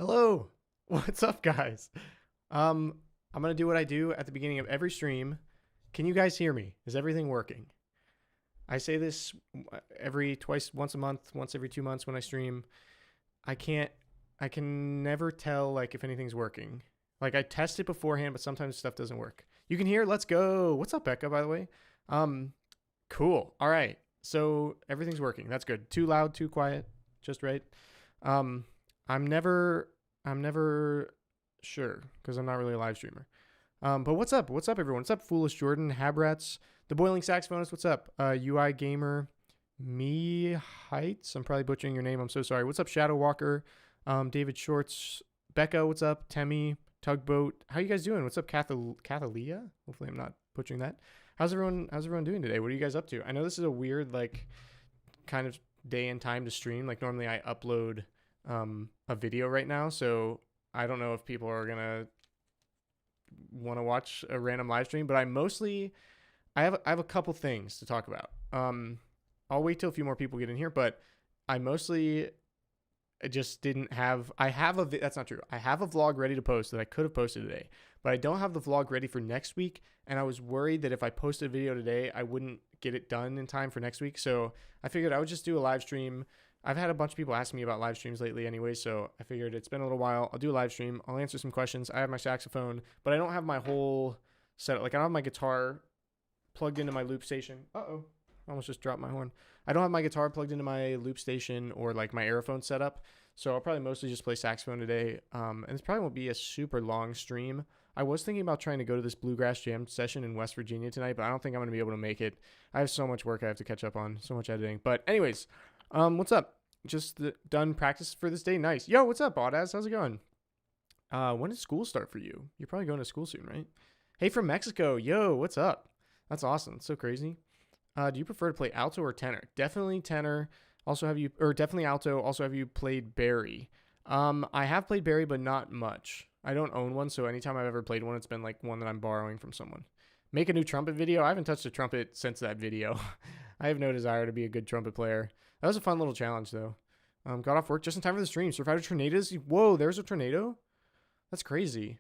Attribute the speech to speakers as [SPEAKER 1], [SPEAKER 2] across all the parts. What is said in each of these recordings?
[SPEAKER 1] Hello. What's up, guys? I'm gonna do what I do at the beginning of every stream. Can you guys hear me? Is everything working? I say this once a month, once every 2 months when I stream. I can't, I can never tell like if anything's working. Like I test it beforehand, but sometimes stuff doesn't work. You can hear. Let's go. What's up, Becca? By the way. Um, cool. All right. So everything's working. That's good. Too loud, too quiet, just right. Um, I'm never I'm never sure because I'm not really a live streamer. But what's up? What's up, everyone? What's up, Foolish Jordan, Habrats, the Boiling Saxophonist? What's up? UI Gamer, Me Heights. I'm probably butchering your name. I'm so sorry. What's up, Shadow Walker? David Shorts, Becca. What's up? Temmie, Tugboat. How you guys doing? What's up, Cathalia? Hopefully, I'm not butchering that. How's everyone doing today? What are you guys up to? I know this is a weird like kind of day and time to stream. Like normally I upload a video right now, so I don't know if people are gonna want to watch a random live stream, but I have a couple things to talk about. I'll wait till a few more people get in here, but I mostly just didn't have. That's not true. I have a vlog ready to post that I could have posted today, but I don't have the vlog ready for next week, and I was worried that if I posted a video today, I wouldn't get it done in time for next week. So I figured I would just do a live stream. I've had a bunch of people ask me about live streams lately anyway, so I figured it's been a little while. I'll do a live stream. I'll answer some questions. I have my saxophone, but I don't have my whole setup. Like I don't have my guitar plugged into my loop station. Uh-oh. I almost just dropped my horn. I don't have my guitar plugged into my loop station or like my Aerophone setup, so I'll probably mostly just play saxophone today. And this probably won't be a super long stream. I was thinking about trying to go to this bluegrass jam session in West Virginia tonight, but I don't think I'm going to be able to make it. I have so much work I have to catch up on, so much editing. But anyways, what's up? Just done practice for this day. Nice. Yo, what's up, Audaz? How's it going? When does school start for you? You're probably going to school soon, right? Hey, from Mexico. Yo, what's up? That's awesome. It's so crazy. Do you prefer to play alto or tenor? Definitely tenor. Definitely alto. Also, have you played Barry? I have played Barry, but not much. I don't own one, so anytime I've ever played one, it's been like one that I'm borrowing from someone. Make a new trumpet video. I haven't touched a trumpet since that video. I have no desire to be a good trumpet player. That was a fun little challenge, though. Got off work just in time for the stream. Survived tornadoes. Whoa, there's a tornado? That's crazy.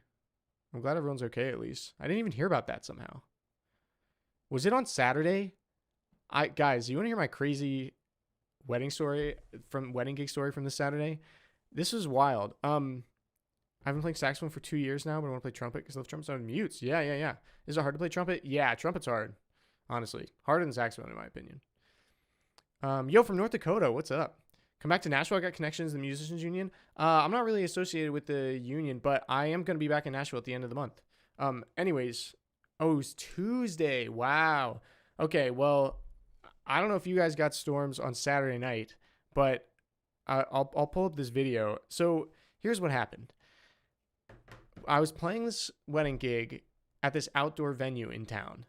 [SPEAKER 1] I'm glad everyone's okay, at least. I didn't even hear about that somehow. Was it on Saturday? Guys, you want to hear my crazy wedding gig story from this Saturday? This was wild. I've been playing saxophone for 2 years now, but I want to play trumpet because those trumpets are on mutes. Yeah. Is it hard to play trumpet? Yeah, trumpet's hard. Honestly. Harder than saxophone, in my opinion. Yo, from North Dakota, what's up? Come back to Nashville. I got connections to the Musicians Union. I'm not really associated with the union, but I am going to be back in Nashville at the end of the month. Anyways, it's Tuesday. Wow. Okay, well, I don't know if you guys got storms on Saturday night, but I'll pull up this video. So here's what happened. I was playing this wedding gig at this outdoor venue in town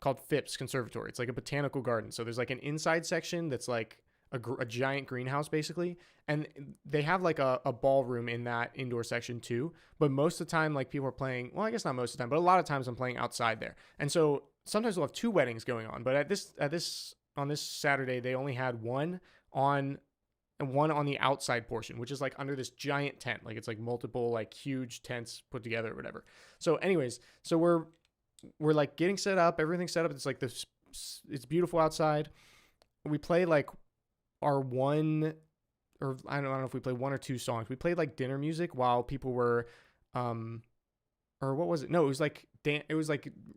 [SPEAKER 1] called Phipps Conservatory. It's like a botanical garden. So there's like an inside section that's like a giant greenhouse basically. And they have like a ballroom in that indoor section too. But most of the time, like people are playing, well, I guess not most of the time, but a lot of times I'm playing outside there. And so sometimes we'll have two weddings going on. But on this Saturday, they only had one on the outside portion, which is like under this giant tent. Like it's like multiple like huge tents put together or whatever. So anyways, so we're like getting set up, everything's set up. It's like this, it's beautiful outside. We play like our one, or I don't know if we played one or two songs. We played like dinner music while people were, or what was it? No, it was like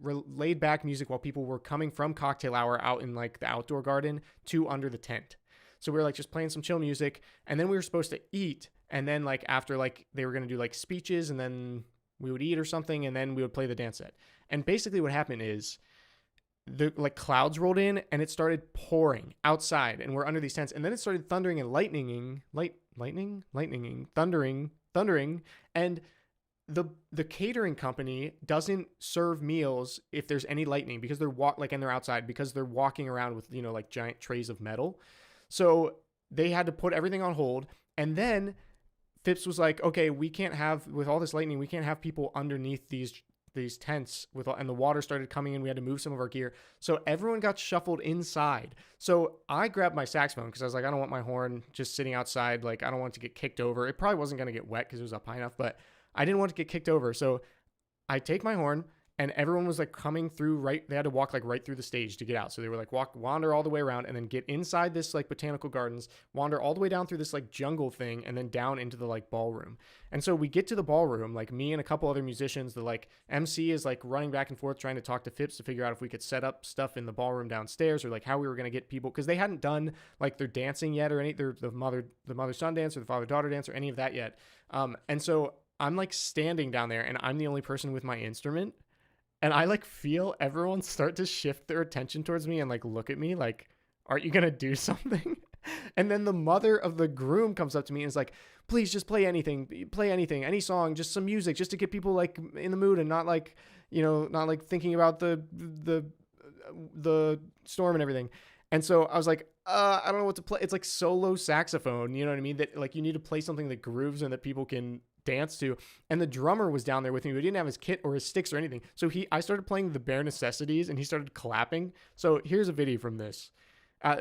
[SPEAKER 1] laid back music while people were coming from cocktail hour out in like the outdoor garden to under the tent. So we were like just playing some chill music, and then we were supposed to eat. And then like after like they were going to do like speeches, and then we would eat or something, and then we would play the dance set. And basically what happened is the like clouds rolled in and it started pouring outside, and we're under these tents, and then it started thundering and thundering, and the catering company doesn't serve meals if there's any lightning because they're outside because they're walking around with, like giant trays of metal. So they had to put everything on hold. And then Phipps was like, okay, with all this lightning, we can't have people underneath these these tents with all, and the water started coming in. We had to move some of our gear. So everyone got shuffled inside. So I grabbed my saxophone because I was like, I don't want my horn just sitting outside. Like, I don't want it to get kicked over. It probably wasn't going to get wet because it was up high enough, but I didn't want it to get kicked over. So I take my horn, and everyone was like coming through they had to walk like right through the stage to get out. So they were like wander all the way around and then get inside this like botanical gardens, wander all the way down through this like jungle thing and then down into the like ballroom. And so we get to the ballroom, like me and a couple other musicians, the like MC is like running back and forth trying to talk to Phipps to figure out if we could set up stuff in the ballroom downstairs or like how we were going to get people, because they hadn't done like their dancing yet or the mother-son dance or the father-daughter dance or any of that yet. And so I'm like standing down there and I'm the only person with my instrument. And I like feel everyone start to shift their attention towards me and like look at me like, aren't you going to do something? And then the mother of the groom comes up to me and is like, please just play anything, any song, just some music, just to get people like in the mood and not like, not like thinking about the storm and everything. And so I was like, I don't know what to play. It's like solo saxophone. You know what I mean? That like you need to play something that grooves and that people can dance to. And the drummer was down there with me, but he didn't have his kit or his sticks or anything. So I started playing the bare necessities and he started clapping. So here's a video from this.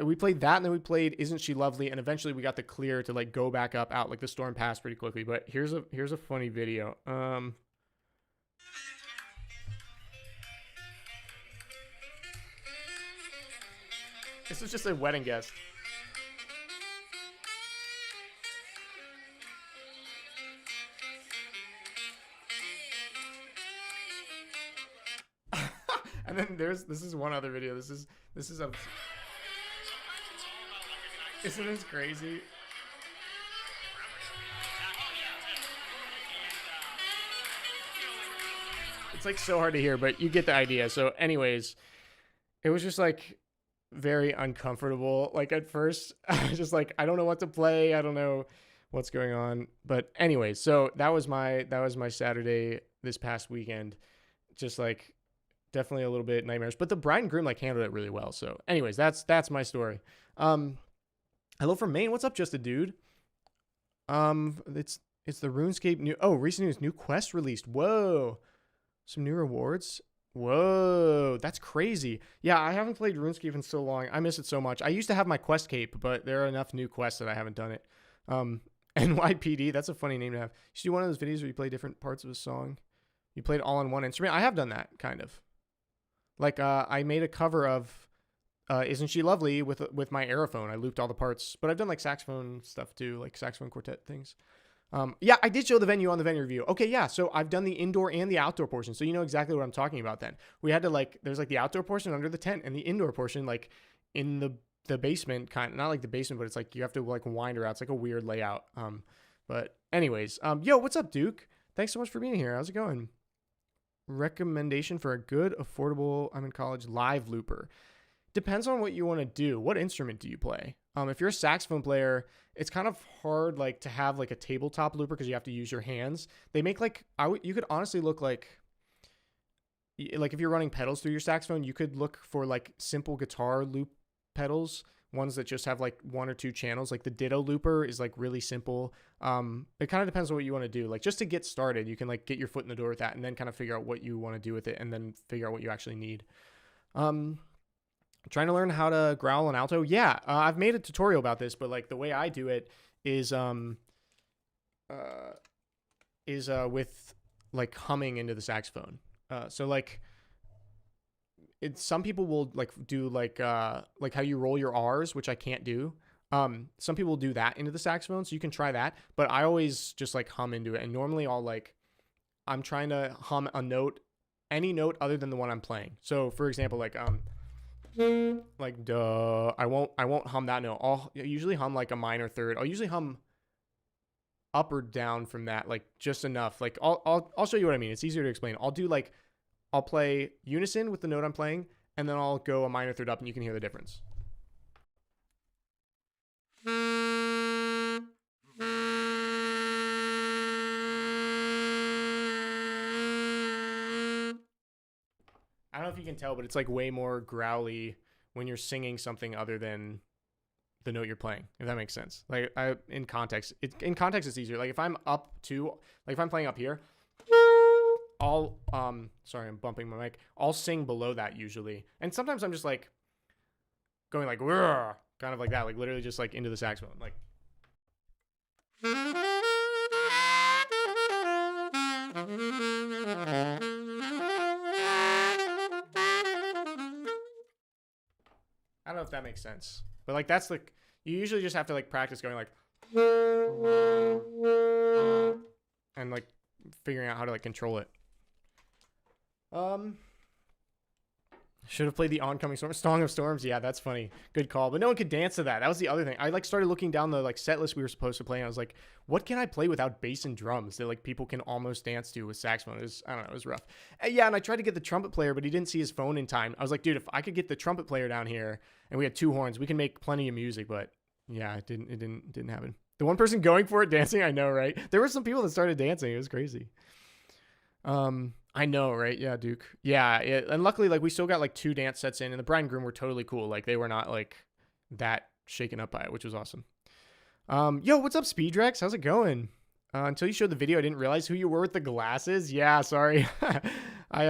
[SPEAKER 1] We played that, and then we played Isn't She Lovely, and eventually we got the clear to like go back up out. Like the storm passed pretty quickly, but here's a funny video. This is just a wedding guest. And then this is one other video. This is a, isn't this crazy? It's like so hard to hear, but you get the idea. So anyways, it was just like very uncomfortable. Like at first I was just like, I don't know what to play. I don't know what's going on. But anyways, so that was my Saturday this past weekend. Just like definitely a little bit nightmarish, but the bride and groom like handled it really well. So anyways, that's my story. Hello from Maine. What's up, just a dude? It's the RuneScape recent news, new quest released. Whoa. Some new rewards. Whoa, that's crazy. Yeah, I haven't played RuneScape in so long. I miss it so much. I used to have my quest cape, but there are enough new quests that I haven't done it. NYPD, that's a funny name to have. You should do one of those videos where you play different parts of a song. You played all on one instrument. I have done that, kind of. Like, I made a cover of Isn't She Lovely with my aerophone. I looped all the parts, but I've done like saxophone stuff too, like saxophone quartet things. Yeah, I did show the venue on the venue review. Okay, yeah, so I've done the indoor and the outdoor portion, so you know exactly what I'm talking about then. We had to like, there's like the outdoor portion under the tent and the indoor portion like in the basement, kind of, not like the basement, but it's like you have to like wind around. It's like a weird layout. But anyways, yo, what's up, Duke? Thanks so much for being here. How's it going? Recommendation for a good, affordable, I'm in college, live looper. Depends on what you want to do. What instrument do you play? If you're a saxophone player, it's kind of hard like to have like a tabletop looper because you have to use your hands. They make like, you could honestly look like if you're running pedals through your saxophone, you could look for like simple guitar loop pedals, ones that just have like one or two channels. Like the Ditto looper is like really simple. It kind of depends on what you want to do. Like just to get started, you can like get your foot in the door with that and then kind of figure out what you want to do with it and then figure out what you actually need. Trying to learn how to growl on alto. Yeah, I've made a tutorial about this, but like the way I do it is with like humming into the saxophone. So like some people will like do like how you roll your R's, which I can't do. Some people do that into the saxophone, so you can try that. But I always just like hum into it, and normally I'm trying to hum a note, any note other than the one I'm playing. So for example, like duh, I won't hum that note. I'll usually hum like a minor third. I'll usually hum up or down from that, like just enough. Like I'll show you what I mean. It's easier to explain. I'll play unison with the note I'm playing, and then I'll go a minor third up, and you can hear the difference. I don't know if you can tell, but it's like way more growly when you're singing something other than the note you're playing, if that makes sense. Like in context, it's easier. Like if I'm up to, like if I'm playing up here, I'll sorry, I'm bumping my mic. I'll sing below that usually. And sometimes I'm just like going like kind of like that, like literally just like into the saxophone. Like I don't know if that makes sense. But like that's like you usually just have to like practice going like and like figuring out how to like control it. Should have played the oncoming Song of Storms. Yeah, that's funny. Good call. But no one could dance to that. That was the other thing. I like started looking down the like set list we were supposed to play, and I was like, what can I play without bass and drums that like people can almost dance to with saxophone? It was, I don't know, it was rough. Yeah, and I tried to get the trumpet player, but he didn't see his phone in time. I was like, dude, if I could get the trumpet player down here and we had 2 horns, we can make plenty of music. But yeah, it didn't happen. The one person going for it dancing, I know, right? There were some people that started dancing. It was crazy. I know, right? Yeah, Duke. Yeah, and luckily, like, we still got, like, 2 dance sets in, and the bride and groom were totally cool. Like, they were not, like, that shaken up by it, which was awesome. Yo, what's up, Speedrex? How's it going? Until you showed the video, I didn't realize who you were with the glasses. Yeah, sorry. I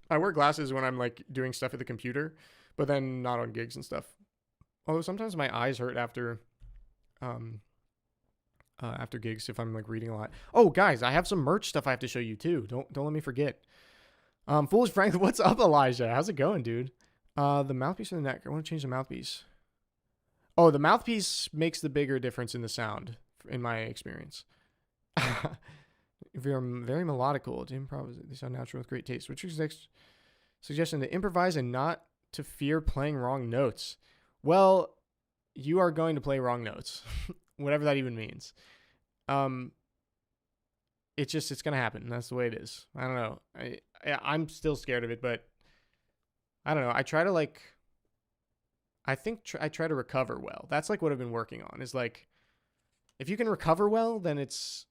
[SPEAKER 1] wear glasses when I'm, like, doing stuff at the computer, but then not on gigs and stuff. Although sometimes my eyes hurt after gigs if I'm like reading a lot. Oh, guys, I have some merch stuff I have to show you too. Don't let me forget. FoolishFrankie, what's up, Elijah? How's it going, dude? The mouthpiece and the neck. I want to change the mouthpiece. Oh, the mouthpiece makes the bigger difference in the sound, in my experience. If you're very melodical, to improvise, they sound natural with great taste. What's your next suggestion? To improvise and not to fear playing wrong notes. Well, you are going to play wrong notes, whatever that even means. It's going to happen. That's the way it is. I don't know. I'm still scared of it, but I don't know. I try to I try to recover well. That's like what I've been working on is like, if you can recover well, then it's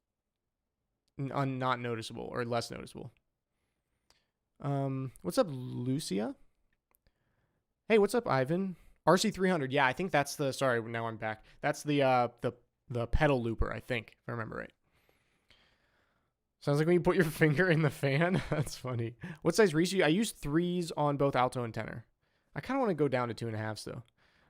[SPEAKER 1] not noticeable or less noticeable. What's up, Lucia? Hey, what's up, Ivan? RC300. Yeah, I think that's the, sorry, now I'm back. That's the pedal looper, I think, if I remember right. Sounds like when you put your finger in the fan. That's funny. What size reese? I use 3s on both alto and tenor. I kind of want to go down to 2.5s though.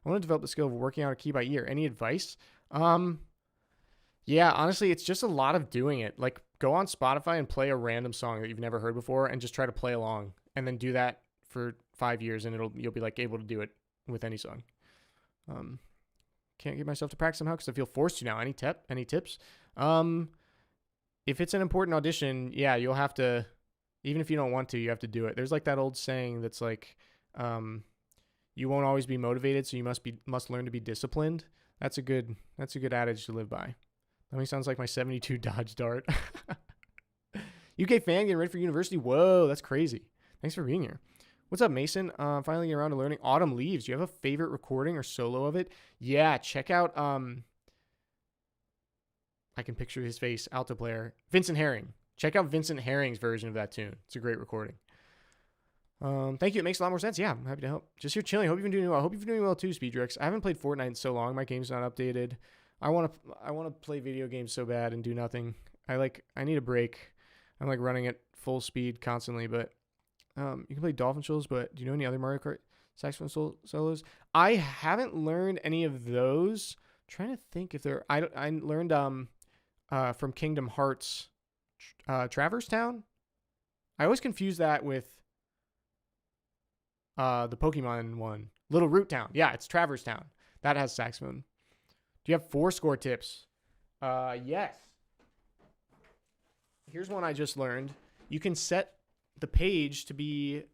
[SPEAKER 1] I want to develop the skill of working out a key by ear. Any advice? Yeah, honestly, it's just a lot of doing it. Like, go on Spotify and play a random song that you've never heard before and just try to play along, and then do that for 5 years, and you'll be like able to do it with any song. Can't get myself to practice somehow because I feel forced to now. Any tips? If it's an important audition, yeah, you'll have to, even if you don't want to, you have to do it. There's like that old saying that's like, you won't always be motivated, so you must learn to be disciplined. That's a good adage to live by. That only sounds like my 72 Dodge Dart. UK fan getting ready for university. Whoa, that's crazy. Thanks for being here. What's up, Mason? Finally getting around to learning Autumn Leaves. Do you have a favorite recording or solo of it? Yeah, check out, I can picture his face, alto player, Vincent Herring. Check out Vincent Herring's version of that tune. It's a great recording. Thank you. It makes a lot more sense. Yeah, I'm happy to help. Just here chilling. Hope you've been doing well. Hope you've been doing well too, Speedrex. I haven't played Fortnite in so long. My game's not updated. I want to play video games so bad and do nothing. I need a break. I'm like running at full speed constantly, but you can play Dolphin Shoals, but do you know any other Mario Kart saxophone solos? I haven't learned any of those. I'm trying to think if there. I learned from Kingdom Hearts, Traverse Town. I always confuse that with the Pokemon one, Little Root Town. Yeah, it's Traverse Town. That has saxophone. Do you have 4 score tips? Yes. Here's one I just learned. You can set the page to be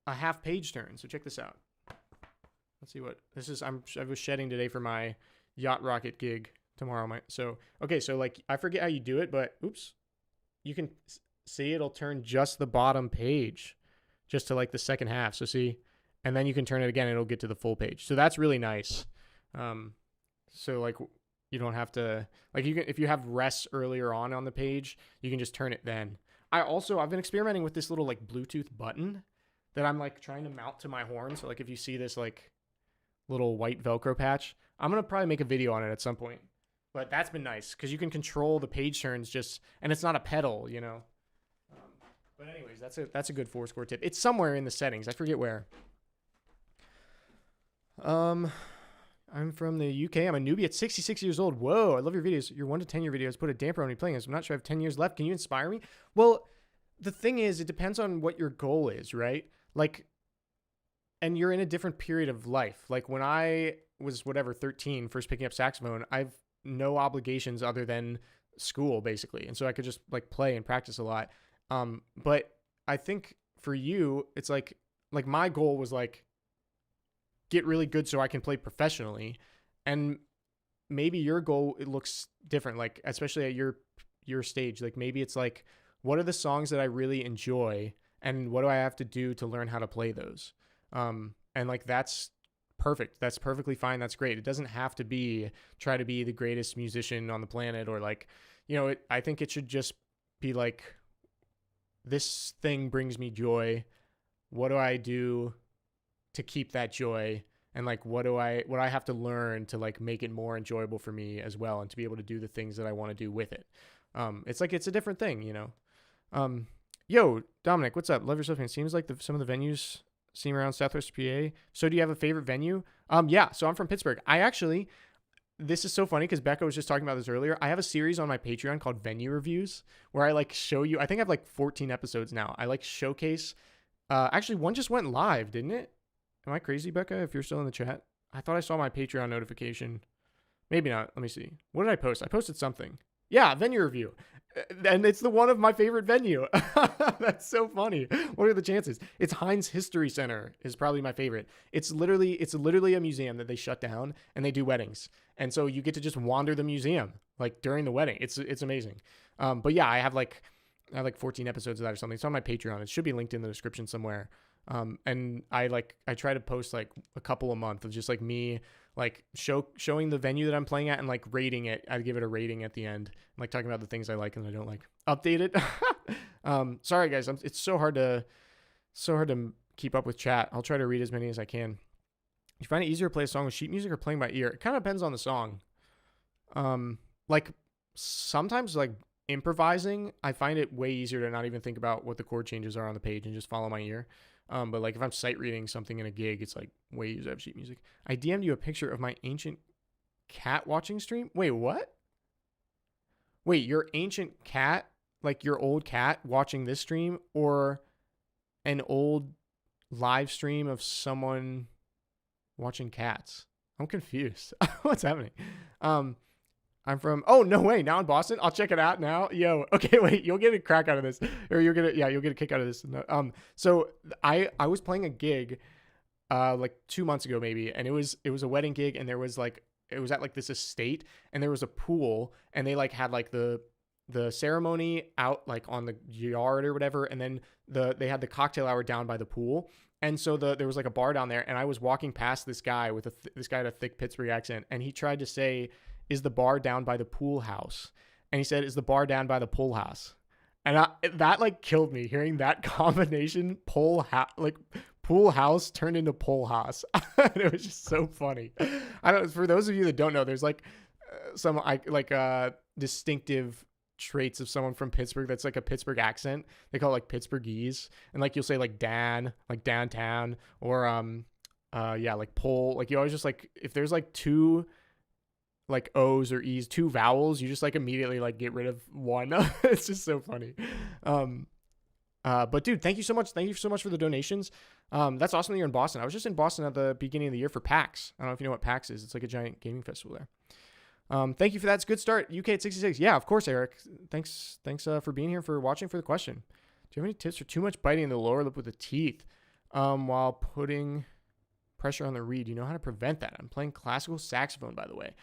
[SPEAKER 1] a half page turn. So check this out. Let's see what this is. I was shedding today for my Yacht Rocket gig tomorrow. So like I forget how you do it, but oops, you can see it'll turn just the bottom page, just to like the second half. So see, and then you can turn it again, and it'll get to the full page. So that's really nice. So like you don't have to, like, you can, if you have rests earlier on the page, you can just turn it then. I've been experimenting with this little like Bluetooth button that I'm like trying to mount to my horn. So like if you see this like little white Velcro patch, I'm going to probably make a video on it at some point. But that's been nice because you can control the page turns and it's not a pedal, you know. But anyways, that's a good 4-score tip. It's somewhere in the settings. I forget where. I'm from the UK. I'm a newbie at 66 years old. Whoa, I love your videos. Your 1 to 10 year videos put a damper on me playing this. I'm not sure I have 10 years left. Can you inspire me? Well, the thing is, it depends on what your goal is, right? Like, and you're in a different period of life. Like when I was 13, first picking up saxophone, I've no obligations other than school basically. And so I could just like play and practice a lot. But I think for you, it's like my goal was like, get really good so I can play professionally. And maybe your goal, it looks different, like especially at your stage. Like maybe it's like, what are the songs that I really enjoy and what do I have to do to learn how to play those? And like that's perfect. That's perfectly fine. That's great. It doesn't have to be try to be the greatest musician on the planet or like, I think it should just be like, this thing brings me joy. What do I do to keep that joy? And like, what I have to learn to like make it more enjoyable for me as well, and to be able to do the things that I want to do with it. It's like, it's a different thing, Yo, Dominic, what's up? Love your stuff, man. Seems like some of the venues seem around Southwest PA. So do you have a favorite venue? Yeah. So I'm from Pittsburgh. This is so funny because Becca was just talking about this earlier. I have a series on my Patreon called Venue Reviews where I like show you, I think I have like 14 episodes now. I like showcase, actually one just went live, didn't it? Am I crazy, Becca? If you're still in the chat, I thought I saw my Patreon notification. Maybe not. Let me see. What did I post? I posted something. Yeah, venue review. And it's the one of my favorite venue. That's so funny. What are the chances? It's Heinz History Center is probably my favorite. It's literally a museum that they shut down and they do weddings. And so you get to just wander the museum like during the wedding. It's amazing. But yeah, I have like 14 episodes of that or something. It's on my Patreon. It should be linked in the description somewhere. And I try to post like a couple a month of just like me like showing the venue that I'm playing at and like rating it. I give it a rating at the end, like talking about the things I like and I don't like. Update it. Sorry guys, it's so hard to keep up with chat. I'll try to read as many as I can. Do you find it easier to play a song with sheet music or playing by ear? It kind of depends on the song. Like sometimes like improvising, I find it way easier to not even think about what the chord changes are on the page and just follow my ear. But like if I'm sight reading something in a gig, it's like way easier to have sheet music. I DM'd you a picture of my ancient cat watching stream. Wait, what? Wait, your ancient cat, like your old cat watching this stream, or an old live stream of someone watching cats? I'm confused. What's happening? I'm from, oh, no way. Now in Boston. I'll check it out now. Yo. Okay. Wait, you'll get a crack out of this, or you'll get a kick out of this. So I was playing a gig, like 2 months ago, maybe. And it was a wedding gig. And there was like, it was at like this estate and there was a pool and they like had like the ceremony out like on the yard or whatever. And then they had the cocktail hour down by the pool. And so there was like a bar down there and I was walking past this guy with this guy had a thick Pittsburgh accent. And he tried to say, is the bar down by the pool house? And he said, is the bar down by the pool house? And that like killed me hearing that combination, pool house turned into pole house. It was just so funny. I don't, for those of you that don't know, there's like some distinctive traits of someone from Pittsburgh that's like a Pittsburgh accent. They call it like Pittsburghese. And like you'll say like Dan, like downtown, or like pole. Like you always just like, if there's like two like O's or E's, two vowels, you just like immediately like get rid of one. It's just so funny. But dude, thank you so much. Thank you so much for the donations. That's awesome that you're in Boston. I was just in Boston at the beginning of the year for PAX. I don't know if you know what PAX is. It's like a giant gaming festival there. Thank you for that. It's a good start. UK at 66. Yeah, of course, Eric. Thanks for being here, for watching, for the question. Do you have any tips for too much biting in the lower lip with the teeth while putting pressure on the reed? You know how to prevent that? I'm playing classical saxophone, by the way.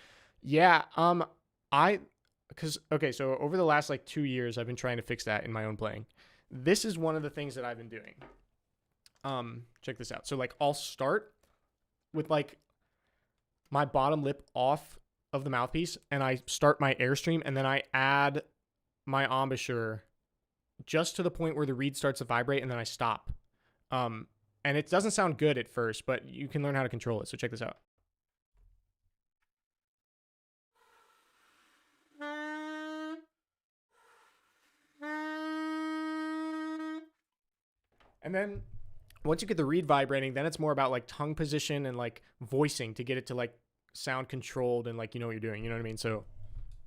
[SPEAKER 1] Yeah. So over the last like 2 years, I've been trying to fix that in my own playing. This is one of the things that I've been doing. Check this out. So like I'll start with like my bottom lip off of the mouthpiece and I start my airstream and then I add my embouchure just to the point where the reed starts to vibrate and then I stop. And it doesn't sound good at first, but you can learn how to control it. So check this out. And then once you get the reed vibrating, then it's more about like tongue position and like voicing to get it to like sound controlled and like you know what you're doing. You know what I mean? So,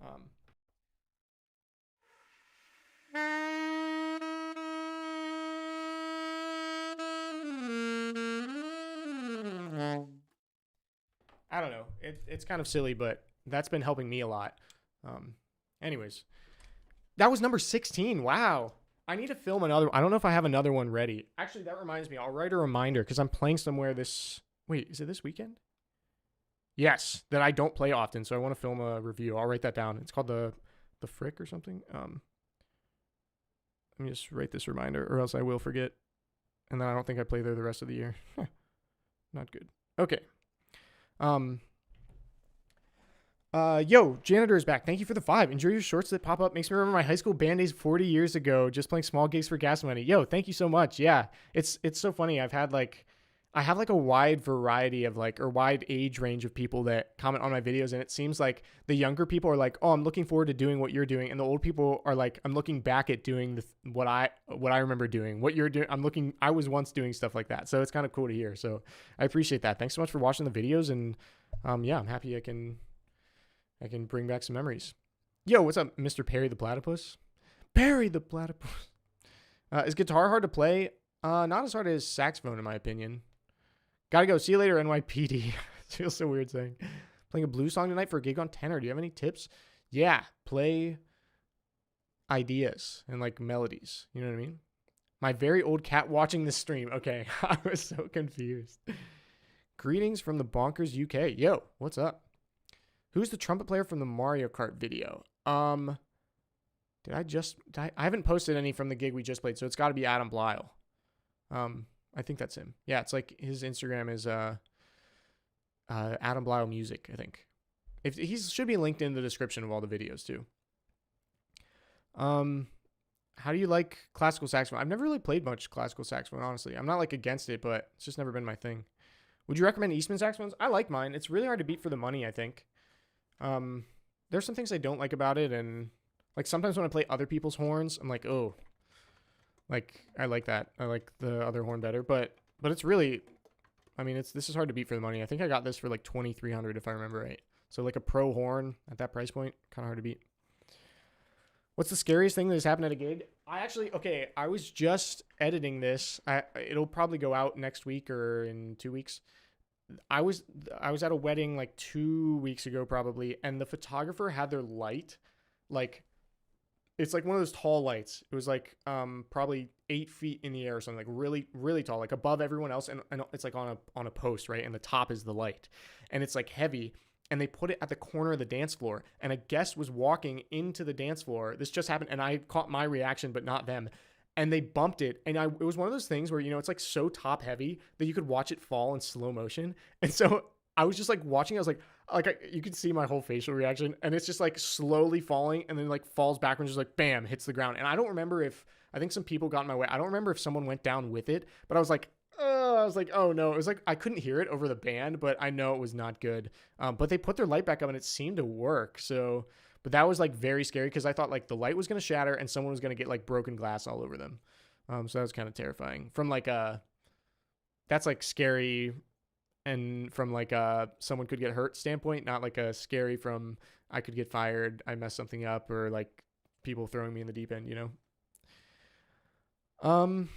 [SPEAKER 1] um, I don't know. It's kind of silly, but that's been helping me a lot. Um, anyways, that was number 16. Wow. I need to film another. I don't know if I have another one ready. Actually, that reminds me. I'll write a reminder because I'm playing somewhere this. Wait, is it this weekend? Yes, that I don't play often, so I want to film a review. I'll write that down. It's called the Frick or something. Let me just write this reminder, or else I will forget, and then I don't think I play there the rest of the year. Not good. Okay. Yo, janitor is back. Thank you for the 5. Enjoy your shorts that pop up. Makes me remember my high school band days 40 years ago, just playing small gigs for gas money. Yo, thank you so much. Yeah, it's so funny. I have like a wide variety of like, or wide age range of people that comment on my videos. And it seems like the younger people are like, oh, I'm looking forward to doing what you're doing. And the old people are like, I'm looking back at doing what I remember doing, what you're doing. I was once doing stuff like that. So it's kind of cool to hear. So I appreciate that. Thanks so much for watching the videos. And yeah, I'm happy I can bring back some memories. Yo, what's up, Mr. Perry the Platypus? Perry the Platypus. Is guitar hard to play? Not as hard as saxophone, in my opinion. Gotta go. See you later, NYPD. It feels so weird saying. Playing a blues song tonight for a gig on tenor. Do you have any tips? Yeah, play ideas and like melodies. You know what I mean? My very old cat watching this stream. Okay, I was so confused. Greetings from the Bonkers UK. Yo, what's up? Who's the trumpet player from the Mario Kart video? I haven't posted any from the gig we just played, so it's got to be Adam Blyle. I think that's him. Yeah, it's like his Instagram is Adam Blyle Music, I think. If he should be linked in the description of all the videos too. How do you like classical saxophone? I've never really played much classical saxophone, honestly. I'm not like against it, but it's just never been my thing. Would you recommend Eastman saxophones? I like mine. It's really hard to beat for the money, I think. There's some things I don't like about it, and like sometimes when I play other people's horns, I'm like, oh, like I like that. I like the other horn better, but it's really, I mean, this is hard to beat for the money. I think I got this for like $2,300 if I remember right. So like a pro horn at that price point, kind of hard to beat. What's the scariest thing that has happened at a gig? I was just editing this. It'll probably go out next week or in 2 weeks. I was at a wedding like 2 weeks ago probably, and the photographer had their light like, it's like one of those tall lights. It was like probably 8 feet in the air or something, like really, really tall, like above everyone else, and it's like on a post, right? And the top is the light, and it's like heavy. And they put it at the corner of the dance floor, and a guest was walking into the dance floor. This just happened, and I caught my reaction, but not them. And they bumped it, and it was one of those things where, you know, it's like so top heavy that you could watch it fall in slow motion. And so I was just like watching. I was like you could see my whole facial reaction, and it's just like slowly falling, and then like falls backwards, just like bam, hits the ground. And I don't remember I think some people got in my way. I don't remember if someone went down with it, but I was like, oh no. It was like I couldn't hear it over the band, but I know it was not good. But they put their light back up, and it seemed to work. So, but that was like very scary because I thought like the light was going to shatter and someone was going to get like broken glass all over them. So that was kind of terrifying from like that's like scary, and from like someone could get hurt standpoint, not like a scary from I could get fired, I messed something up, or like people throwing me in the deep end, you know?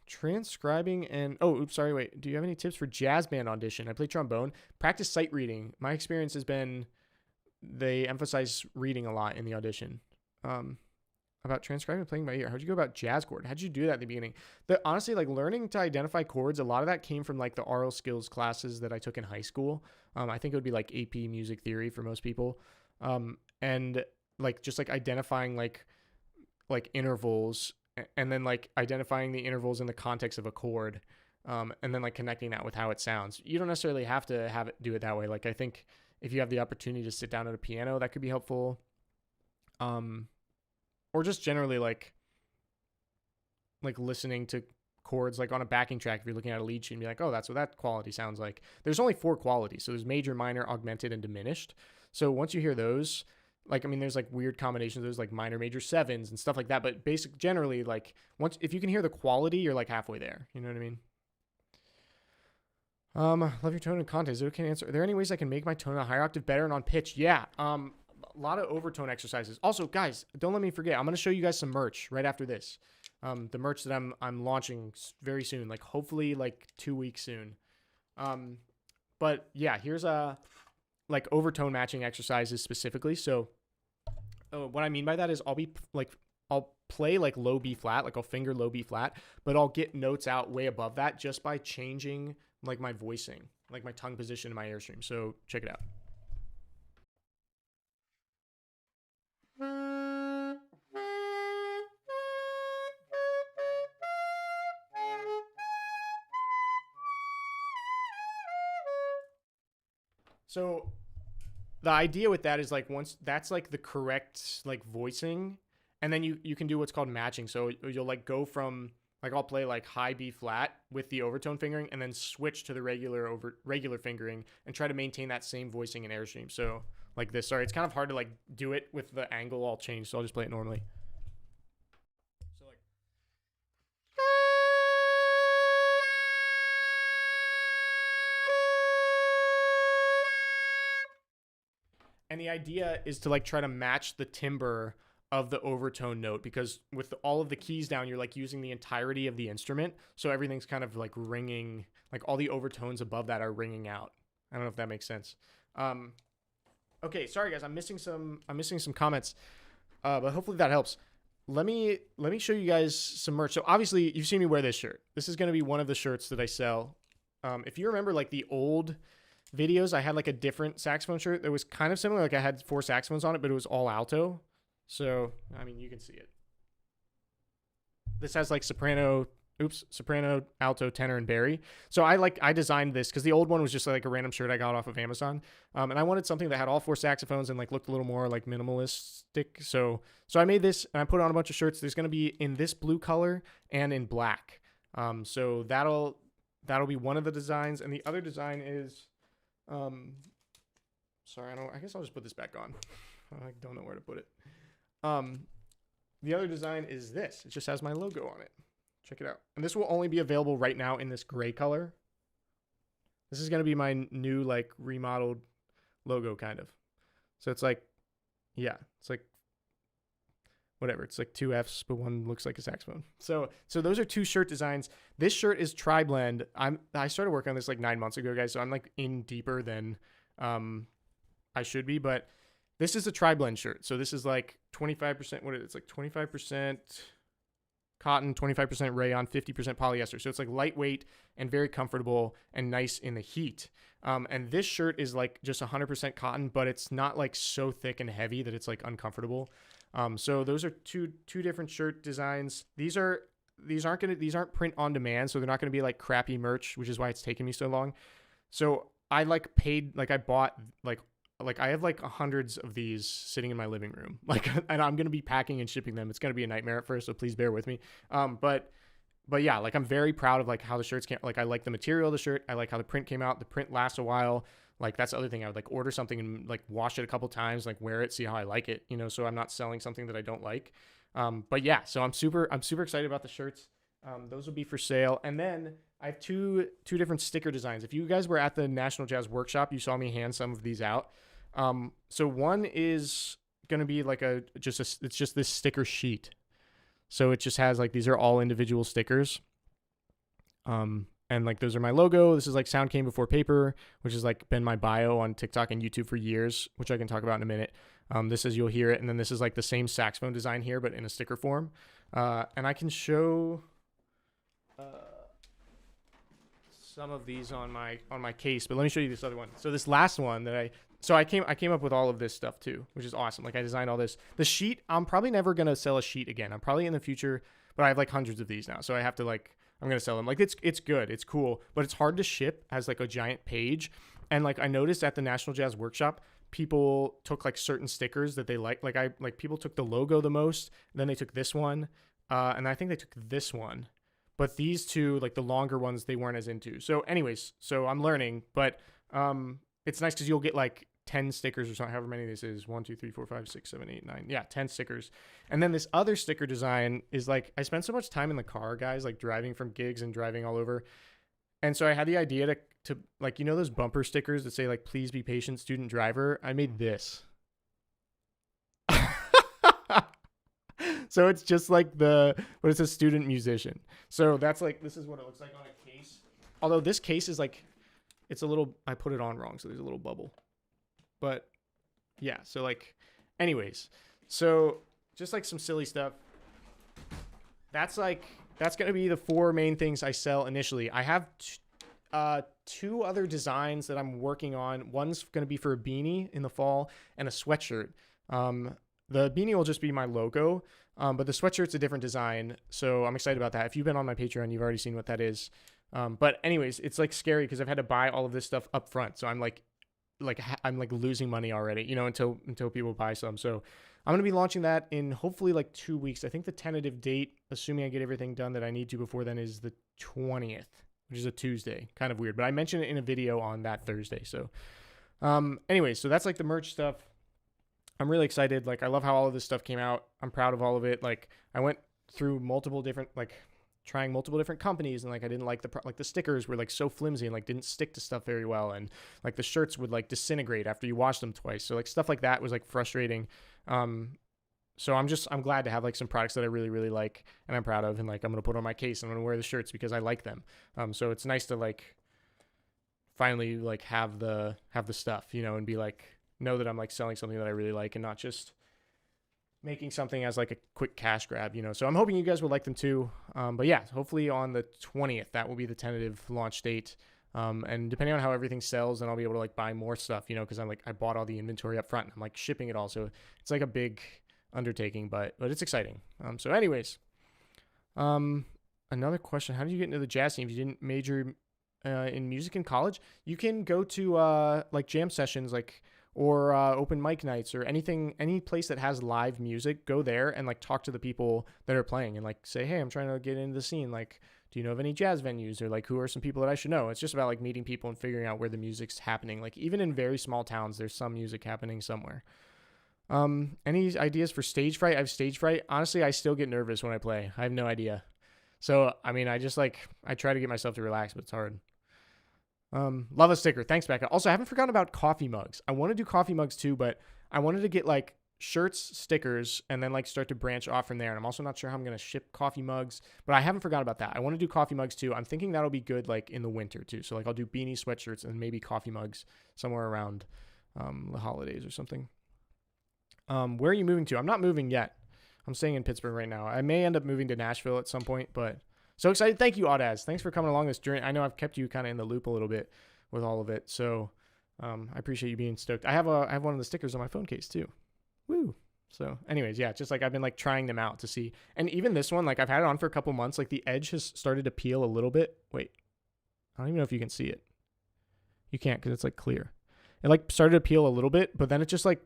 [SPEAKER 1] Transcribing and do you have any tips for jazz band audition? I play trombone. Practice sight reading. My experience has been they emphasize reading a lot in the audition. About transcribing and playing by ear. How'd you go about jazz chord? How'd you do that at the beginning? Honestly, like learning to identify chords, a lot of that came from like the oral skills classes that I took in high school. I think it would be like AP music theory for most people. And like just like identifying like intervals, and then like identifying the intervals in the context of a chord, and then like connecting that with how it sounds. You don't necessarily have to have it do it that way. Like I think if you have the opportunity to sit down at a piano, that could be helpful. Or just generally like listening to chords like on a backing track. If you're looking at a lead sheet and be like, oh, that's what that quality sounds like. There's only 4 qualities. So there's major, minor, augmented, and diminished. So once you hear those, Like, I mean, there's like weird combinations. There's like minor, major sevens and stuff like that. But generally, like if you can hear the quality, you're like halfway there. You know what I mean? Love your tone and content. Is it okay to answer? Are there any ways I can make my tone a higher octave better and on pitch? Yeah. A lot of overtone exercises. Also, guys, don't let me forget. I'm gonna show you guys some merch right after this. The merch that I'm launching very soon, like hopefully like 2 weeks soon. But yeah, here's like overtone matching exercises specifically. So what I mean by that is I'll play like low B flat, like I'll finger low B flat, but I'll get notes out way above that just by changing like my voicing, like my tongue position in my airstream. So check it out. So the idea with that is like once that's like the correct like voicing, and then you can do what's called matching. So you'll like go from like I'll play like high B flat with the overtone fingering and then switch to the regular fingering and try to maintain that same voicing in airstream. So like this. Sorry, it's kind of hard to like do it with the angle all changed, so I'll just play it normally. So like and the idea is to like try to match the timbre of the overtone note, because with all of the keys down, you're like using the entirety of the instrument. So everything's kind of like ringing, like all the overtones above that are ringing out. I don't know if that makes sense. Okay, sorry guys, I'm missing some comments, but hopefully that helps. Let me show you guys some merch. So obviously you've seen me wear this shirt. This is going to be one of the shirts that I sell. If you remember like the old videos, I had like a different saxophone shirt that was kind of similar. Like I had 4 saxophones on it, but it was all alto. So, I mean, you can see it. This has like soprano, alto, tenor, and bari. So I designed this because the old one was just like a random shirt I got off of Amazon. And I wanted something that had all 4 saxophones and like looked a little more like minimalistic. So I made this and I put on a bunch of shirts. There's going to be in this blue color and in black. So that'll be one of the designs. And the other design is, sorry, I guess I'll just put this back on. I don't know where to put it. The other design is this. It just has my logo on it. Check it out. And this will only be available right now in this gray color. This is going to be my new like remodeled logo kind of. So it's like, yeah, it's like whatever. It's like 2 Fs, but one looks like a saxophone. So those are 2 shirt designs. This shirt is tri-blend. I started working on this like 9 months ago, guys. So I'm like in deeper than I should be, but this is a tri-blend shirt. So this is like 25%, what is it? It's like 25% cotton, 25% rayon, 50% polyester. So it's like lightweight and very comfortable and nice in the heat. And this shirt is like just 100% cotton, but it's not like so thick and heavy that it's like uncomfortable. So those are two different shirt designs. These aren't print on demand, so they're not going to be like crappy merch, which is why it's taken me so long. So I like paid, like I bought like I have like hundreds of these sitting in my living room, like, and I'm going to be packing and shipping them. It's going to be a nightmare at first, so please bear with me. But yeah, like I'm very proud of like how the shirts came. Like I like the material of the shirt. I like how the print came out. The print lasts a while. Like that's the other thing. I would like order something and like wash it a couple times, like wear it, see how I like it, you know, so I'm not selling something that I don't like. But yeah, so I'm super excited about the shirts. Those will be for sale. And then I have two different sticker designs. If you guys were at the National Jazz Workshop, you saw me hand some of these out. So one is going to be like it's just this sticker sheet. So it just has like, these are all individual stickers. And like, those are my logo. This is like Sound Came Before Paper, which has like been my bio on TikTok and YouTube for years, which I can talk about in a minute. This is, you'll hear it. And then this is like the same saxophone design here, but in a sticker form. And I can show, some of these on my case, but let me show you this other one. So this last one that I came up with all of this stuff too, which is awesome. Like I designed all this. The sheet, I'm probably never going to sell a sheet again. I'm probably in the future, but I have like hundreds of these now. So I have to like, I'm going to sell them. Like it's good. It's cool, but it's hard to ship as like a giant page. And like I noticed at the National Jazz Workshop, people took like certain stickers that they like people took the logo the most. Then they took this one. And I think they took this one. But these two, like the longer ones, they weren't as into. So anyways, so I'm learning, but it's nice because you'll get like 10 stickers or something, however many this is. 1, 2, 3, 4, 5, 6, 7, 8, 9. Yeah, 10 stickers. And then this other sticker design is like, I spent so much time in the car, guys, like driving from gigs and driving all over. And so I had the idea to like, you know, those bumper stickers that say like, please be patient, student driver. I made this. So it's just like but it's a student musician. So that's like, this is what it looks like on a case. Although this case is like, it's a little, I put it on wrong. So there's a little bubble, but yeah. So like, anyways, so just like some silly stuff. That's going to be the 4 main things I sell initially. I have 2 other designs that I'm working on. One's going to be for a beanie in the fall and a sweatshirt. The beanie will just be my logo, but the sweatshirt's a different design, so I'm excited about that. If you've been on my Patreon, you've already seen what that is. But anyways, it's like scary because I've had to buy all of this stuff up front, so I'm like losing money already, you know, until people buy some. So I'm gonna be launching that in hopefully like 2 weeks. I think the tentative date, assuming I get everything done that I need to before then, is the 20th, which is a Tuesday. Kind of weird, but I mentioned it in a video on that Thursday. So, anyways, so that's like the merch stuff. I'm really excited. Like, I love how all of this stuff came out. I'm proud of all of it. Like, I went through trying multiple different companies, and like I didn't like the stickers were like so flimsy and like didn't stick to stuff very well, and like the shirts would like disintegrate after you washed them twice. So like stuff like that was like frustrating. So I'm glad to have like some products that I really, really like and I'm proud of, and like I'm gonna put on my case and I'm gonna wear the shirts because I like them. So it's nice to like finally like have the stuff, you know, and be like, know that I'm like selling something that I really like and not just making something as like a quick cash grab, you know. So I'm hoping you guys will like them too. But yeah, hopefully on the 20th, that will be the tentative launch date. And depending on how everything sells, then I'll be able to like buy more stuff, you know, because I bought all the inventory up front and I'm like shipping it all. So it's like a big undertaking, but it's exciting. So anyways, another question: how did you get into the jazz scene if you didn't major in music in college? You can go to like jam sessions, like, or open mic nights or any place that has live music. Go there and like talk to the people that are playing and like say, hey, I'm trying to get into the scene. Like, do you know of any jazz venues, or like who are some people that I should know? It's just about like meeting people and figuring out where the music's happening. Like even in very small towns, there's some music happening somewhere. Any ideas for stage fright? I have stage fright. Honestly, I still get nervous when I play. I have no idea. So, I mean, I try to get myself to relax, but it's hard. Love a sticker. Thanks, Becca. Also, I haven't forgotten about coffee mugs. I want to do coffee mugs too, but I wanted to get like shirts, stickers, and then like start to branch off from there. And I'm also not sure how I'm going to ship coffee mugs, but I haven't forgotten about that. I want to do coffee mugs too. I'm thinking that'll be good like in the winter too. So like I'll do beanies, sweatshirts, and maybe coffee mugs somewhere around the holidays or something. Where are you moving to? I'm not moving yet. I'm staying in Pittsburgh right now. I may end up moving to Nashville at some point, but so excited. Thank you, Audaz. Thanks for coming along this journey. I know I've kept you kind of in the loop a little bit with all of it. So I appreciate you being stoked. I have one of the stickers on my phone case too. Woo. So anyways, yeah, just like I've been like trying them out to see. And even this one, like I've had it on for a couple months. Like the edge has started to peel a little bit. Wait, I don't even know if you can see it. You can't because it's like clear. It like started to peel a little bit, but then it just like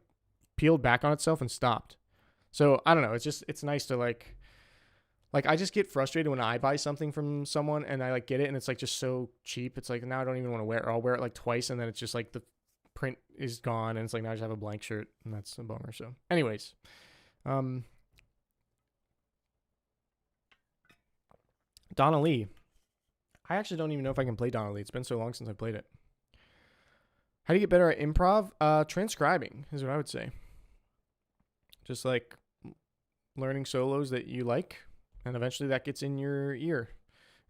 [SPEAKER 1] peeled back on itself and stopped. So I don't know. It's nice to like I just get frustrated when I buy something from someone and I like get it and it's like just so cheap. It's like now I don't even want to wear it. Or I'll wear it like twice and then it's just like the print is gone and it's like now I just have a blank shirt and that's a bummer. So anyways, Donna Lee. I actually don't even know if I can play Donna Lee. It's been so long since I played it. How do you get better at improv? Transcribing is what I would say. Just like learning solos that you like, and eventually that gets in your ear.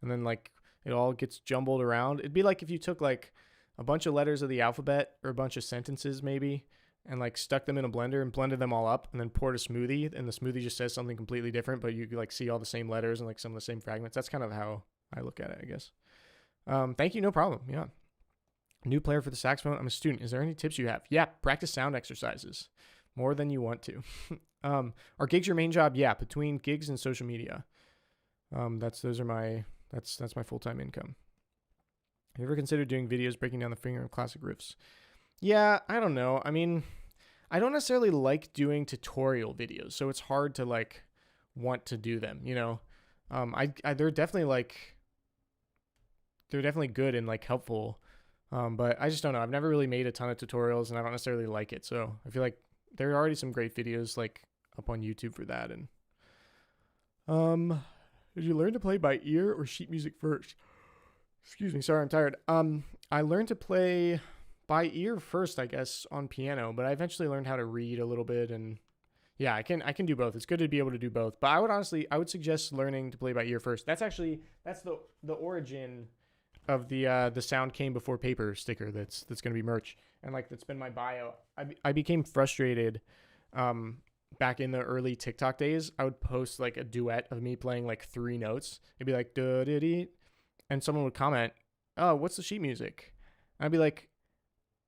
[SPEAKER 1] And then like it all gets jumbled around. It'd be like if you took like a bunch of letters of the alphabet or a bunch of sentences maybe and like stuck them in a blender and blended them all up and then poured a smoothie, and the smoothie just says something completely different, but you like see all the same letters and like some of the same fragments. That's kind of how I look at it, I guess. Thank you. No problem. Yeah. New player for the saxophone. I'm a student. Is there any tips you have? Yeah. Practice sound exercises more than you want to. Are gigs your main job? Yeah. Between gigs and social media. That's my full-time income. Have you ever considered doing videos breaking down the finger of classic riffs? Yeah. I don't know. I mean, I don't necessarily like doing tutorial videos, so it's hard to like want to do them, you know? They're definitely good and like helpful. But I just don't know. I've never really made a ton of tutorials, and I don't necessarily like it. So I feel like there are already some great videos like up on YouTube for that. And did you learn to play by ear or sheet music first? Excuse me, sorry, I'm tired. I learned to play by ear first, I guess, on piano, but I eventually learned how to read a little bit, and yeah, I can do both. It's good to be able to do both. But I would suggest learning to play by ear first. That's the origin of the sound came before paper sticker that's going to be merch, and like that's been my bio. I became frustrated back in the early TikTok days. I would post like a duet of me playing like 3 notes. It'd be like da da dee, and someone would comment, "Oh, what's the sheet music?" And I'd be like,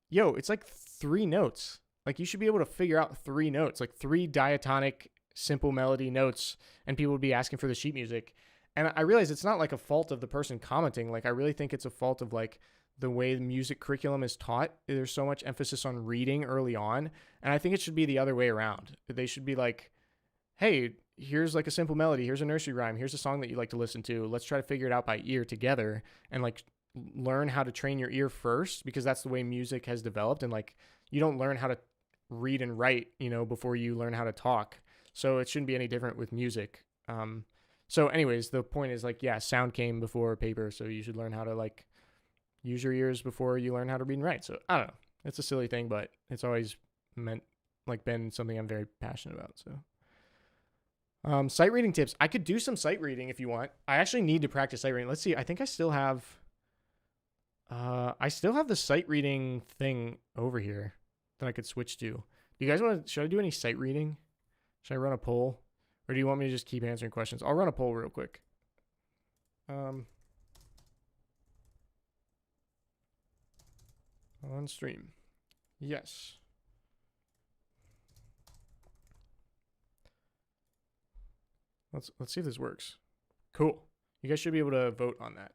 [SPEAKER 1] "Yo, it's like 3 notes. Like you should be able to figure out 3 notes, like 3 diatonic simple melody notes." And people would be asking for the sheet music. And I realize it's not like a fault of the person commenting. Like I really think it's a fault of like the way the music curriculum is taught. There's so much emphasis on reading early on. And I think it should be the other way around. They should be like, hey, here's like a simple melody. Here's a nursery rhyme. Here's a song that you like to listen to. Let's try to figure it out by ear together and like learn how to train your ear first, because that's the way music has developed. And like, you don't learn how to read and write, before you learn how to talk. So it shouldn't be any different with music. So anyways, the point is like, yeah, sound came before paper. So you should learn how to like use your ears before you learn how to read and write. So I don't know. It's a silly thing, but it's always been something I'm very passionate about. So, sight reading tips. I could do some sight reading if you want. I actually need to practice sight reading. Let's see. I think I still have the sight reading thing over here that I could switch to. Do you guys should I do any sight reading? Should I run a poll? Or do you want me to just keep answering questions? I'll run a poll real quick. On stream. Yes. Let's see if this works. Cool. You guys should be able to vote on that.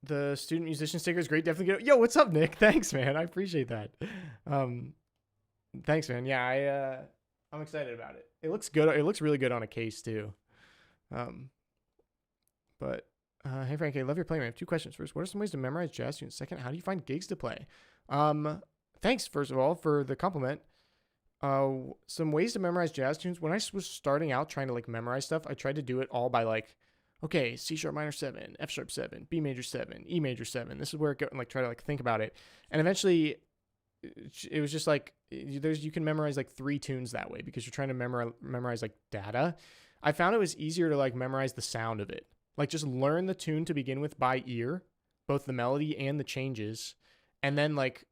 [SPEAKER 1] The student musician sticker is great. Definitely get it. Yo, what's up, Nick? Thanks, man. I appreciate that. Thanks, man. Yeah, I'm excited about it. It looks good. It looks really good on a case too. But hey, Frankie, I love your playing. I have 2 questions. First, what are some ways to memorize jazz tunes? Second, how do you find gigs to play? Thanks, first of all, for the compliment. Some ways to memorize jazz tunes. When I was starting out trying to like memorize stuff, I tried to do it all by like, okay, C sharp minor 7, F sharp 7, B major 7, E major 7. This is where it goes, and like try to like think about it. And eventually it was just like, you can memorize like 3 tunes that way because you're trying to memorize like data. I found it was easier to like memorize the sound of it. Like just learn the tune to begin with by ear, both the melody and the changes. And then like,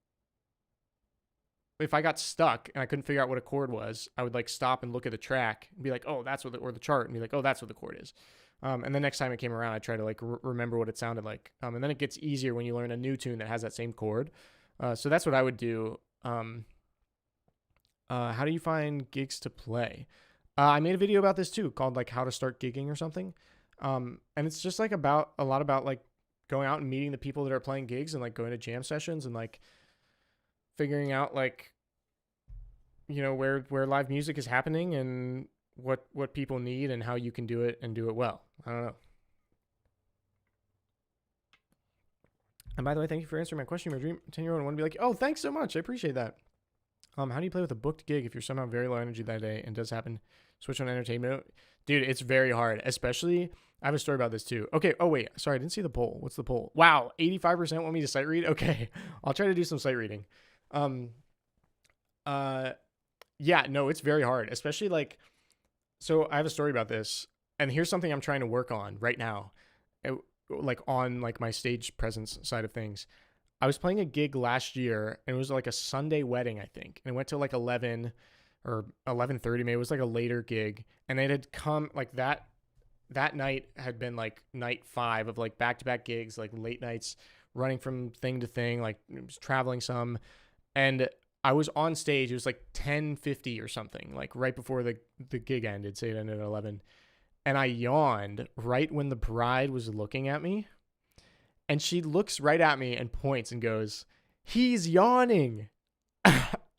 [SPEAKER 1] if I got stuck and I couldn't figure out what a chord was, I would like stop and look at the track and be like, oh, that's what or the chart, and be like, oh, that's what the chord is. And the next time it came around, I try to like remember what it sounded like. And then it gets easier when you learn a new tune that has that same chord. So that's what I would do. How do you find gigs to play? I made a video about this too, called like how to start gigging or something. And it's just like a lot about like going out and meeting the people that are playing gigs and like going to jam sessions and like figuring out like, where live music is happening and what people need and how you can do it and do it well. I don't know. And by the way, thank you for answering my question. My dream 10-year-old want to be like, oh, thanks so much. I appreciate that. How do you play with a booked gig if you're somehow very low energy that day and does happen? Switch on entertainment. Dude, it's very hard. Especially, I have a story about this too. Okay. Oh, wait. Sorry. I didn't see the poll. What's the poll? Wow. 85% want me to sight read. Okay. I'll try to do some sight reading. Yeah, no, it's very hard. Especially like, so I have a story about this, and here's something I'm trying to work on right now. Like on like my stage presence side of things. I was playing a gig last year, and it was like a Sunday wedding, I think. And it went to like 11 or 11:30, maybe. It was like a later gig. And it had come like that night had been like night 5 of like back-to-back gigs, like late nights, running from thing to thing, like traveling some. And I was on stage. It was like 10:50 or something, like right before the gig ended. Say it ended at 11. And I yawned right when the bride was looking at me. And she looks right at me and points and goes, "He's yawning."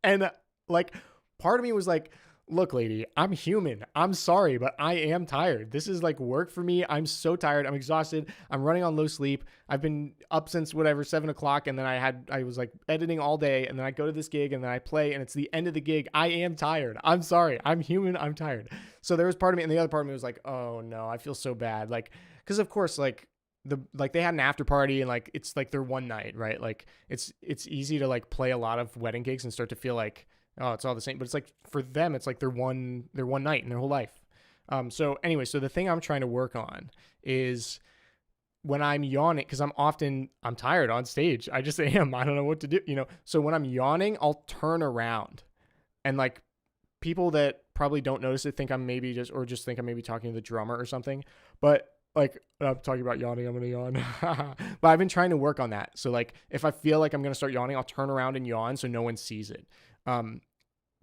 [SPEAKER 1] And like, part of me was like, Look, lady, I'm human. I'm sorry, but I am tired. This is like work for me. I'm so tired. I'm exhausted. I'm running on low sleep. I've been up since whatever, 7 o'clock. And then I was like editing all day. And then I go to this gig and then I play and it's the end of the gig. I am tired. I'm sorry. I'm human. I'm tired. So there was part of me, and the other part of me was like, oh no, I feel so bad. Like, cause of course, like they had an after party and like, it's like their one night, right? Like it's easy to like play a lot of wedding gigs and start to feel like, oh, it's all the same. But it's like for them, it's like their one night in their whole life. So anyway, so the thing I'm trying to work on is when I'm yawning, because I'm tired on stage. I just am. I don't know what to do, So when I'm yawning, I'll turn around, and like people that probably don't notice it think I'm maybe just think I'm maybe talking to the drummer or something. But like I'm talking about yawning, I'm gonna yawn. But I've been trying to work on that. So like if I feel like I'm gonna start yawning, I'll turn around and yawn so no one sees it.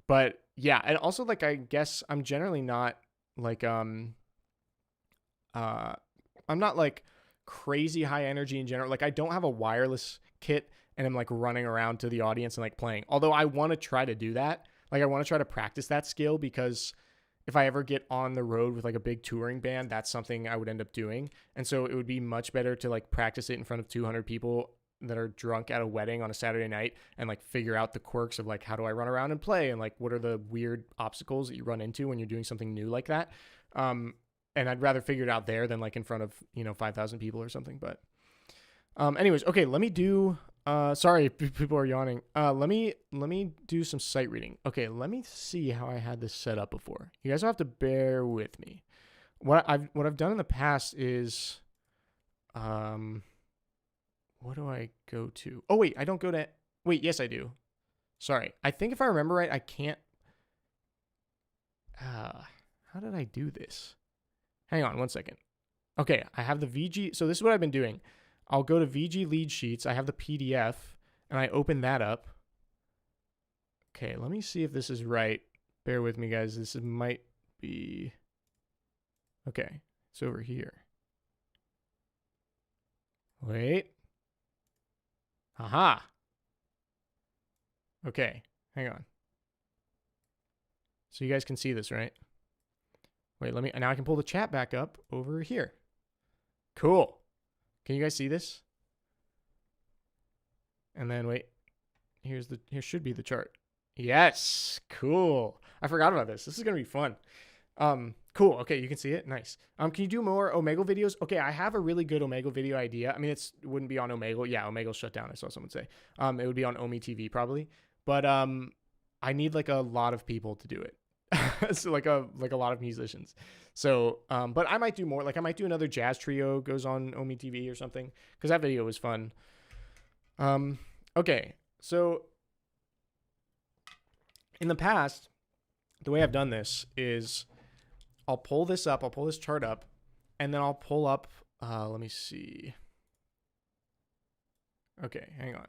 [SPEAKER 1] But yeah, and also like I guess I'm generally not like I'm not like crazy high energy in general. Like I don't have a wireless kit and I'm like running around to the audience and like playing. Although I want to try to do that. Like I want to try to practice that skill, because if I ever get on the road with like a big touring band, that's something I would end up doing. And so it would be much better to like practice it in front of 200 people that are drunk at a wedding on a Saturday night and like figure out the quirks of like, how do I run around and play? And like, what are the weird obstacles that you run into when you're doing something new like that? And I'd rather figure it out there than like in front of, 5,000 people or something. But anyways, okay, let me do, sorry, people are yawning. Let me do some sight reading. Okay. Let me see how I had this set up before. You guys will have to bear with me. What I've done in the past is, what do I go to? Oh, wait, I don't go to... Wait, yes, I do. Sorry. I think if I remember right, I can't... how did I do this? Hang on 1 second. Okay, I have the VG... So this is what I've been doing. I'll go to VG Lead Sheets. I have the PDF, and I open that up. Okay, let me see if this is right. Bear with me, guys. This might be... Okay, it's over here. Wait. Aha. Okay, hang on. So you guys can see this, right? Wait, now I can pull the chat back up over here. Cool. Can you guys see this? And then wait, here should be the chart. Yes, cool. I forgot about this. This is gonna be fun. Cool. Okay, you can see it. Nice. Can you do more Omegle videos? Okay, I have a really good Omegle video idea. I mean, it wouldn't be on Omegle. Yeah, Omegle's shut down. I saw someone say. It would be on Omi TV probably. But I need like a lot of people to do it. So like a lot of musicians. So but I might do more. Like I might do another jazz trio goes on Omi TV or something, because that video was fun. Okay, so in the past, the way I've done this is I'll pull this chart up, and then I'll pull up, let me see. Okay, hang on.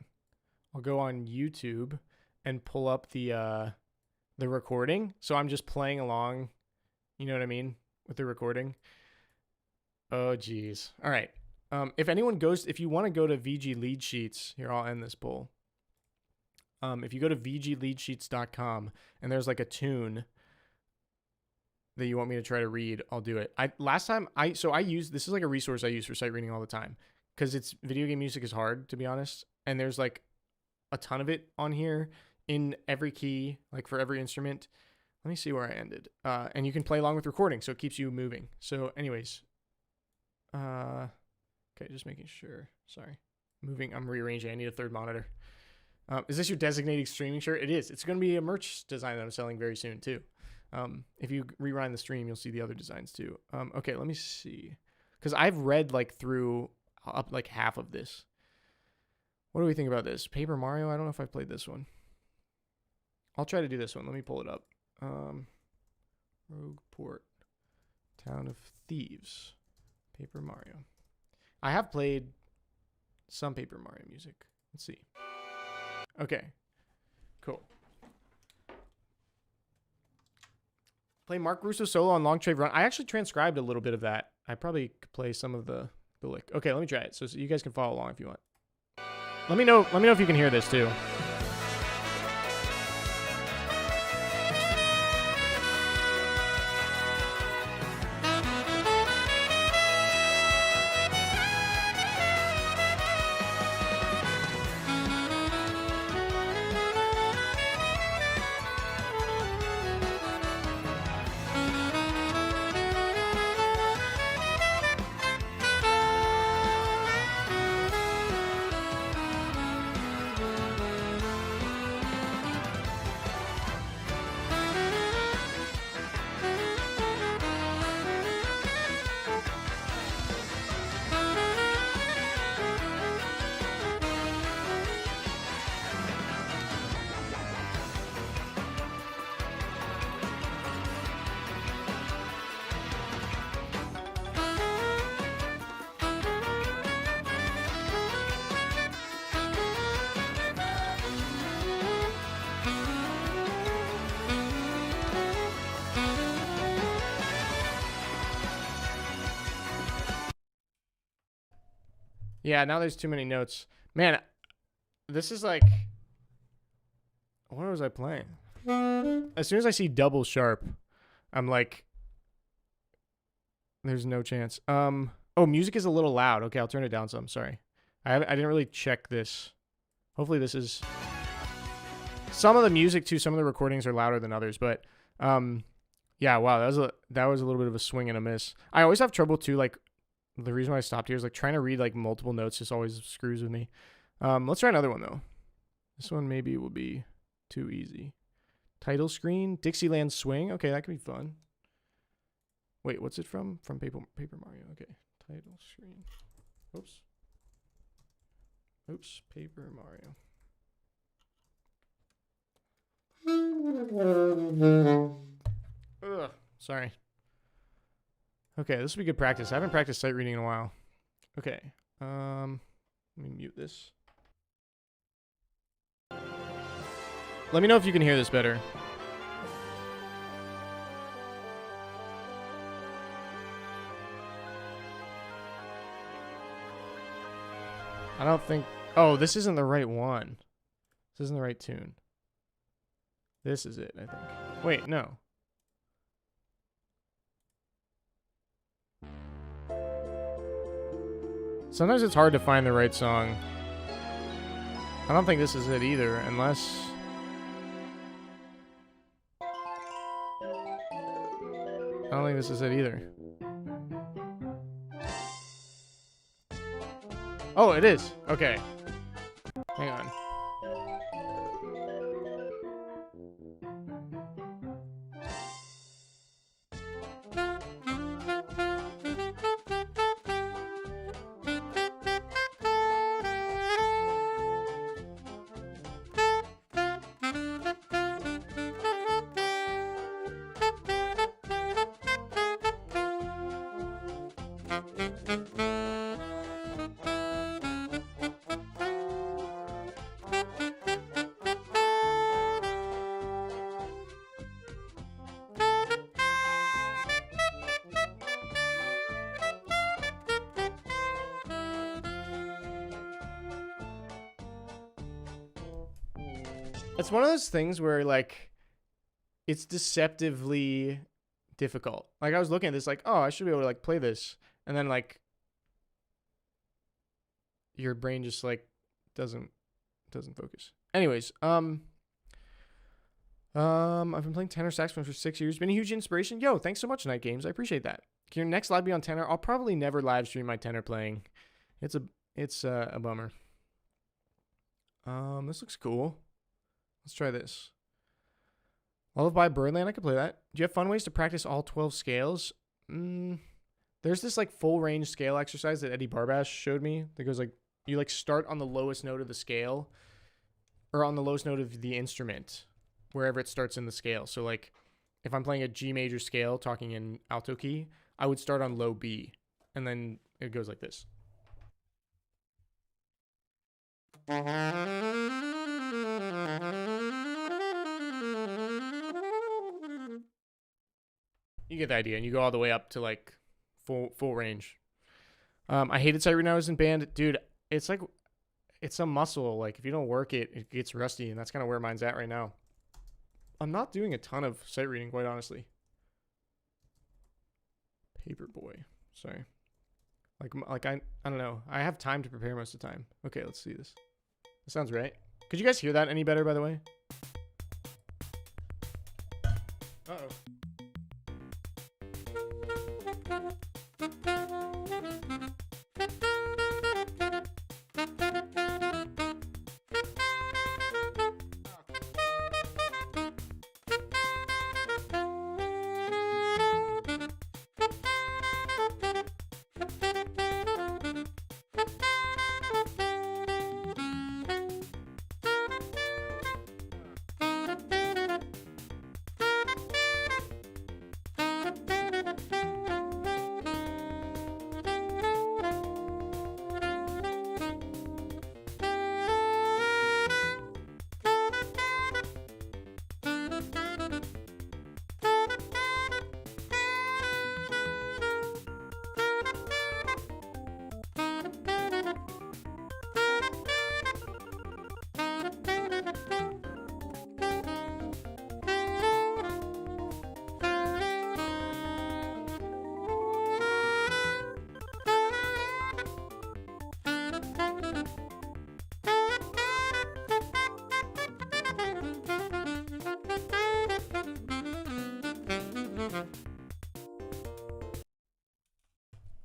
[SPEAKER 1] I'll go on YouTube and pull up the recording. So I'm just playing along, you know what I mean, with the recording. Oh, geez. All right. If you want to go to VG Lead Sheets, here, I'll end this poll. If you go to vgleadsheets.com and there's like a tune that you want me to try to read, I'll do it. This is like a resource I use for sight reading all the time, because video game music is hard, to be honest. And there's like a ton of it on here in every key, like for every instrument. Let me see where I ended. And you can play along with recording, so it keeps you moving. So anyways, okay, just making sure. Sorry. I'm rearranging. I need a third monitor. Is this your designated streaming shirt? It is. It's going to be a merch design that I'm selling very soon too. If you rewind the stream, you'll see the other designs too. Okay, let me see. Because I've read like through up like half of this. What do we think about this? Paper Mario? I don't know if I've played this one. I'll try to do this one. Let me pull it up. Rogueport. Town of Thieves. Paper Mario. I have played some Paper Mario music. Let's see. Okay. Cool. Play Mark Russo solo on Long Trade Run. I actually transcribed a little bit of that. I probably could play some of the lick. Okay, let me try it. So you guys can follow along if you want. Let me know if you can hear this too. Yeah, now there's too many notes. Man, this is like... What was I playing? As soon as I see double sharp, I'm like... There's no chance. Oh, music is a little loud. Okay, I'll turn it down some. Sorry. I didn't really check this. Hopefully this is... Some of the music, too, some of the recordings are louder than others, but... Yeah, wow, that was a little bit of a swing and a miss. I always have trouble, too, like... The reason why I stopped here is like trying to read like multiple notes just always screws with me. Let's try another one though. This one maybe will be too easy. Title screen, Dixieland Swing. Okay, that could be fun. Wait, what's it from? From Paper Mario. Okay, title screen. Oops, Paper Mario. Ugh, sorry. Okay, this will be good practice. I haven't practiced sight reading in a while. Okay. Let me mute this. Let me know if you can hear this better. I don't think... Oh, this isn't the right one. This isn't the right tune. This is it, I think. Wait, no. Sometimes it's hard to find the right song. I don't think this is it either, unless... I don't think this is it either. Oh, it is. Okay. Hang on. It's one of those things where, like, it's deceptively difficult. Like, I was looking at this, like, oh, I should be able to, like, play this. And then, like, your brain just, like, doesn't focus. Anyways, I've been playing tenor saxophone for 6 years. Been a huge inspiration. Yo, thanks so much, Night Games. I appreciate that. Can your next live be on tenor? I'll probably never live stream my tenor playing. It's a bummer. This looks cool. Let's try this. Lullaby Birdland, I could play that. Do you have fun ways to practice all 12 scales? There's this like full range scale exercise that Eddie Barbash showed me that goes like, you like start on the lowest note of the scale or on the lowest note of the instrument, wherever it starts in the scale. So like if I'm playing a G major scale, talking in alto key, I would start on low B and then it goes like this. You get the idea, and you go all the way up to like full range. I hated sight reading when I was in band, dude. It's like it's a muscle. Like if you don't work it, it gets rusty, and that's kind of where mine's at right now. I'm not doing a ton of sight reading, quite honestly. Paperboy, sorry. Like I don't know. I have time to prepare most of the time. Okay, let's see this. That sounds right. Could you guys hear that any better, by the way? Uh-oh.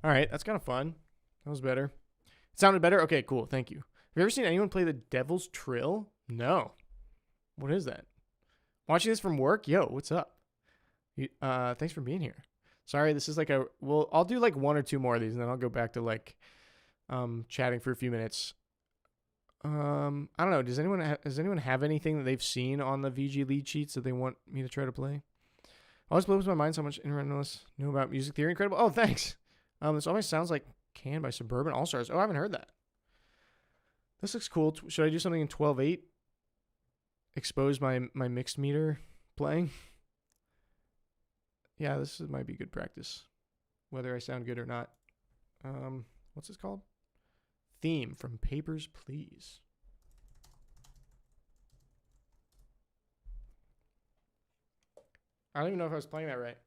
[SPEAKER 1] All right, that's kind of fun. That was better. It sounded better? Okay, cool. Thank you. Have you ever seen anyone play the Devil's Trill? No. What is that? Watching this from work? Yo, what's up? Thanks for being here. Sorry, this is like I'll do like one or two more of these and then I'll go back to like chatting for a few minutes. I don't know. Does anyone have anything that they've seen on the VG lead sheets that they want me to try to play? Always blows my mind so much internet analysts know about music theory. Incredible. Oh, thanks. This always sounds like Can by Suburban All Stars. Oh, I haven't heard that. This looks cool. Should I do something in 12/8? Expose my mixed meter playing? Yeah, this might be good practice, whether I sound good or not. What's this called? Theme from Papers, Please. I don't even know if I was playing that right.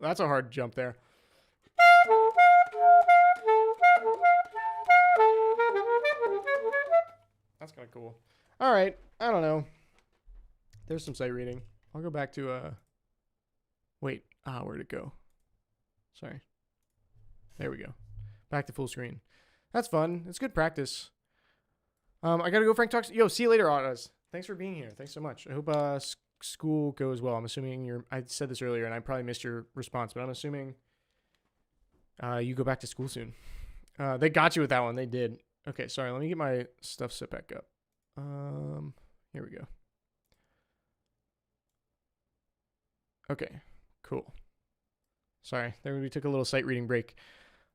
[SPEAKER 1] That's a hard jump there. That's kind of cool. All right. I don't know. There's some sight reading. I'll go back to wait. Where'd it go? Sorry. There we go. Back to full screen. That's fun. It's good practice. I gotta go. Frank talks. Yo, see you later, Autos. Thanks for being here. Thanks so much. I hope school goes well. I'm assuming I said this earlier, and I probably missed your response, but I'm assuming you go back to school soon. They got you with that one. They did. Okay, sorry. Let me get my stuff set back up. Here we go. Okay, cool. Sorry, there we took a little sight reading break.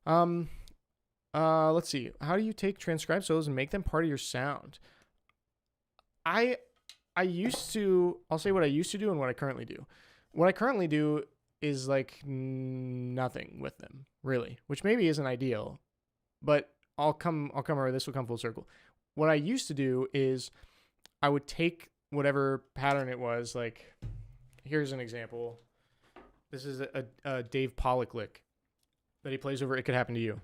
[SPEAKER 1] Let's see. How do you take transcribed solos and make them part of your sound? I used to, I'll say what I used to do and what I currently do. What I currently do is like nothing with them, really, which maybe isn't ideal, but I'll come over. This will come full circle. What I used to do is I would take whatever pattern it was. Like, here's an example. This is a Dave Pollock lick that he plays over It Could Happen to You.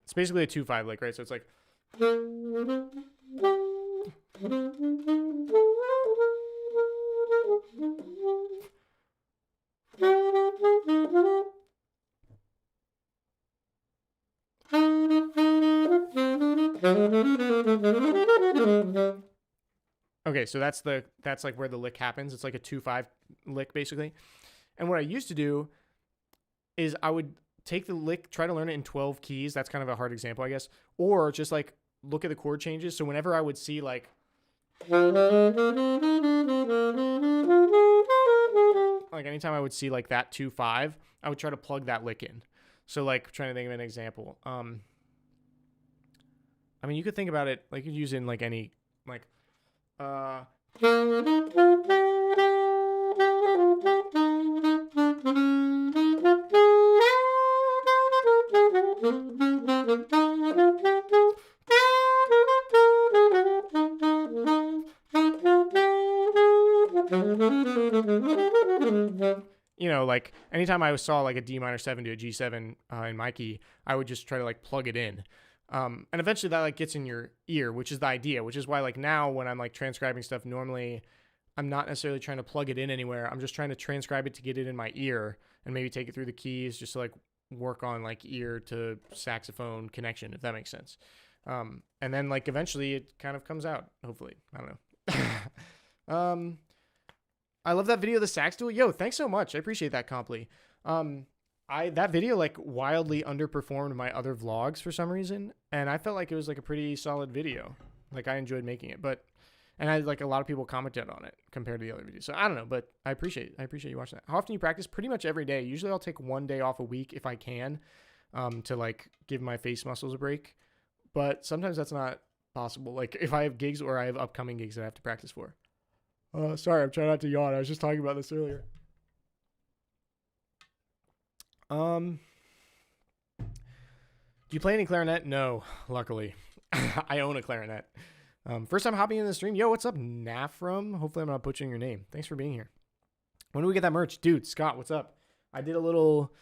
[SPEAKER 1] It's basically a 2/5 lick, right? So it's like. Okay, so that's like where the lick happens. It's like a 2/5 lick basically. And what I used to do is I would take the lick, try to learn it in 12 keys. That's kind of a hard example, I guess. Or just like look at the chord changes. So whenever I would see like anytime I would see like that 2/5, I would try to plug that lick in. So like trying to think of an example. I mean, you could think about it like you could use it in like any like you know, like anytime I saw like a D minor 7 to a G7 in my key, I would just try to like plug it in. And eventually that like gets in your ear, which is the idea, which is why like now when I'm like transcribing stuff, normally I'm not necessarily trying to plug it in anywhere. I'm just trying to transcribe it to get it in my ear and maybe take it through the keys just to like work on like ear to saxophone connection, if that makes sense. And then like eventually it kind of comes out, hopefully. I don't know. I love that video of the sax duel. Yo, thanks so much. I appreciate that, Comply. That video like wildly underperformed my other vlogs for some reason, and I felt like it was like a pretty solid video. Like I enjoyed making it, and I like a lot of people commented on it compared to the other videos. So I don't know, but I appreciate you watching that. How often do you practice? Pretty much every day. Usually I'll take one day off a week if I can, to like give my face muscles a break. But sometimes that's not possible. Like if I have gigs or I have upcoming gigs that I have to practice for. Sorry, I'm trying not to yawn. I was just talking about this earlier. Do you play any clarinet? No, luckily. I own a clarinet. First time hopping in the stream. Yo, what's up, Nafram? Hopefully I'm not butchering your name. Thanks for being here. When do we get that merch? Dude, Scott, what's up? I did a little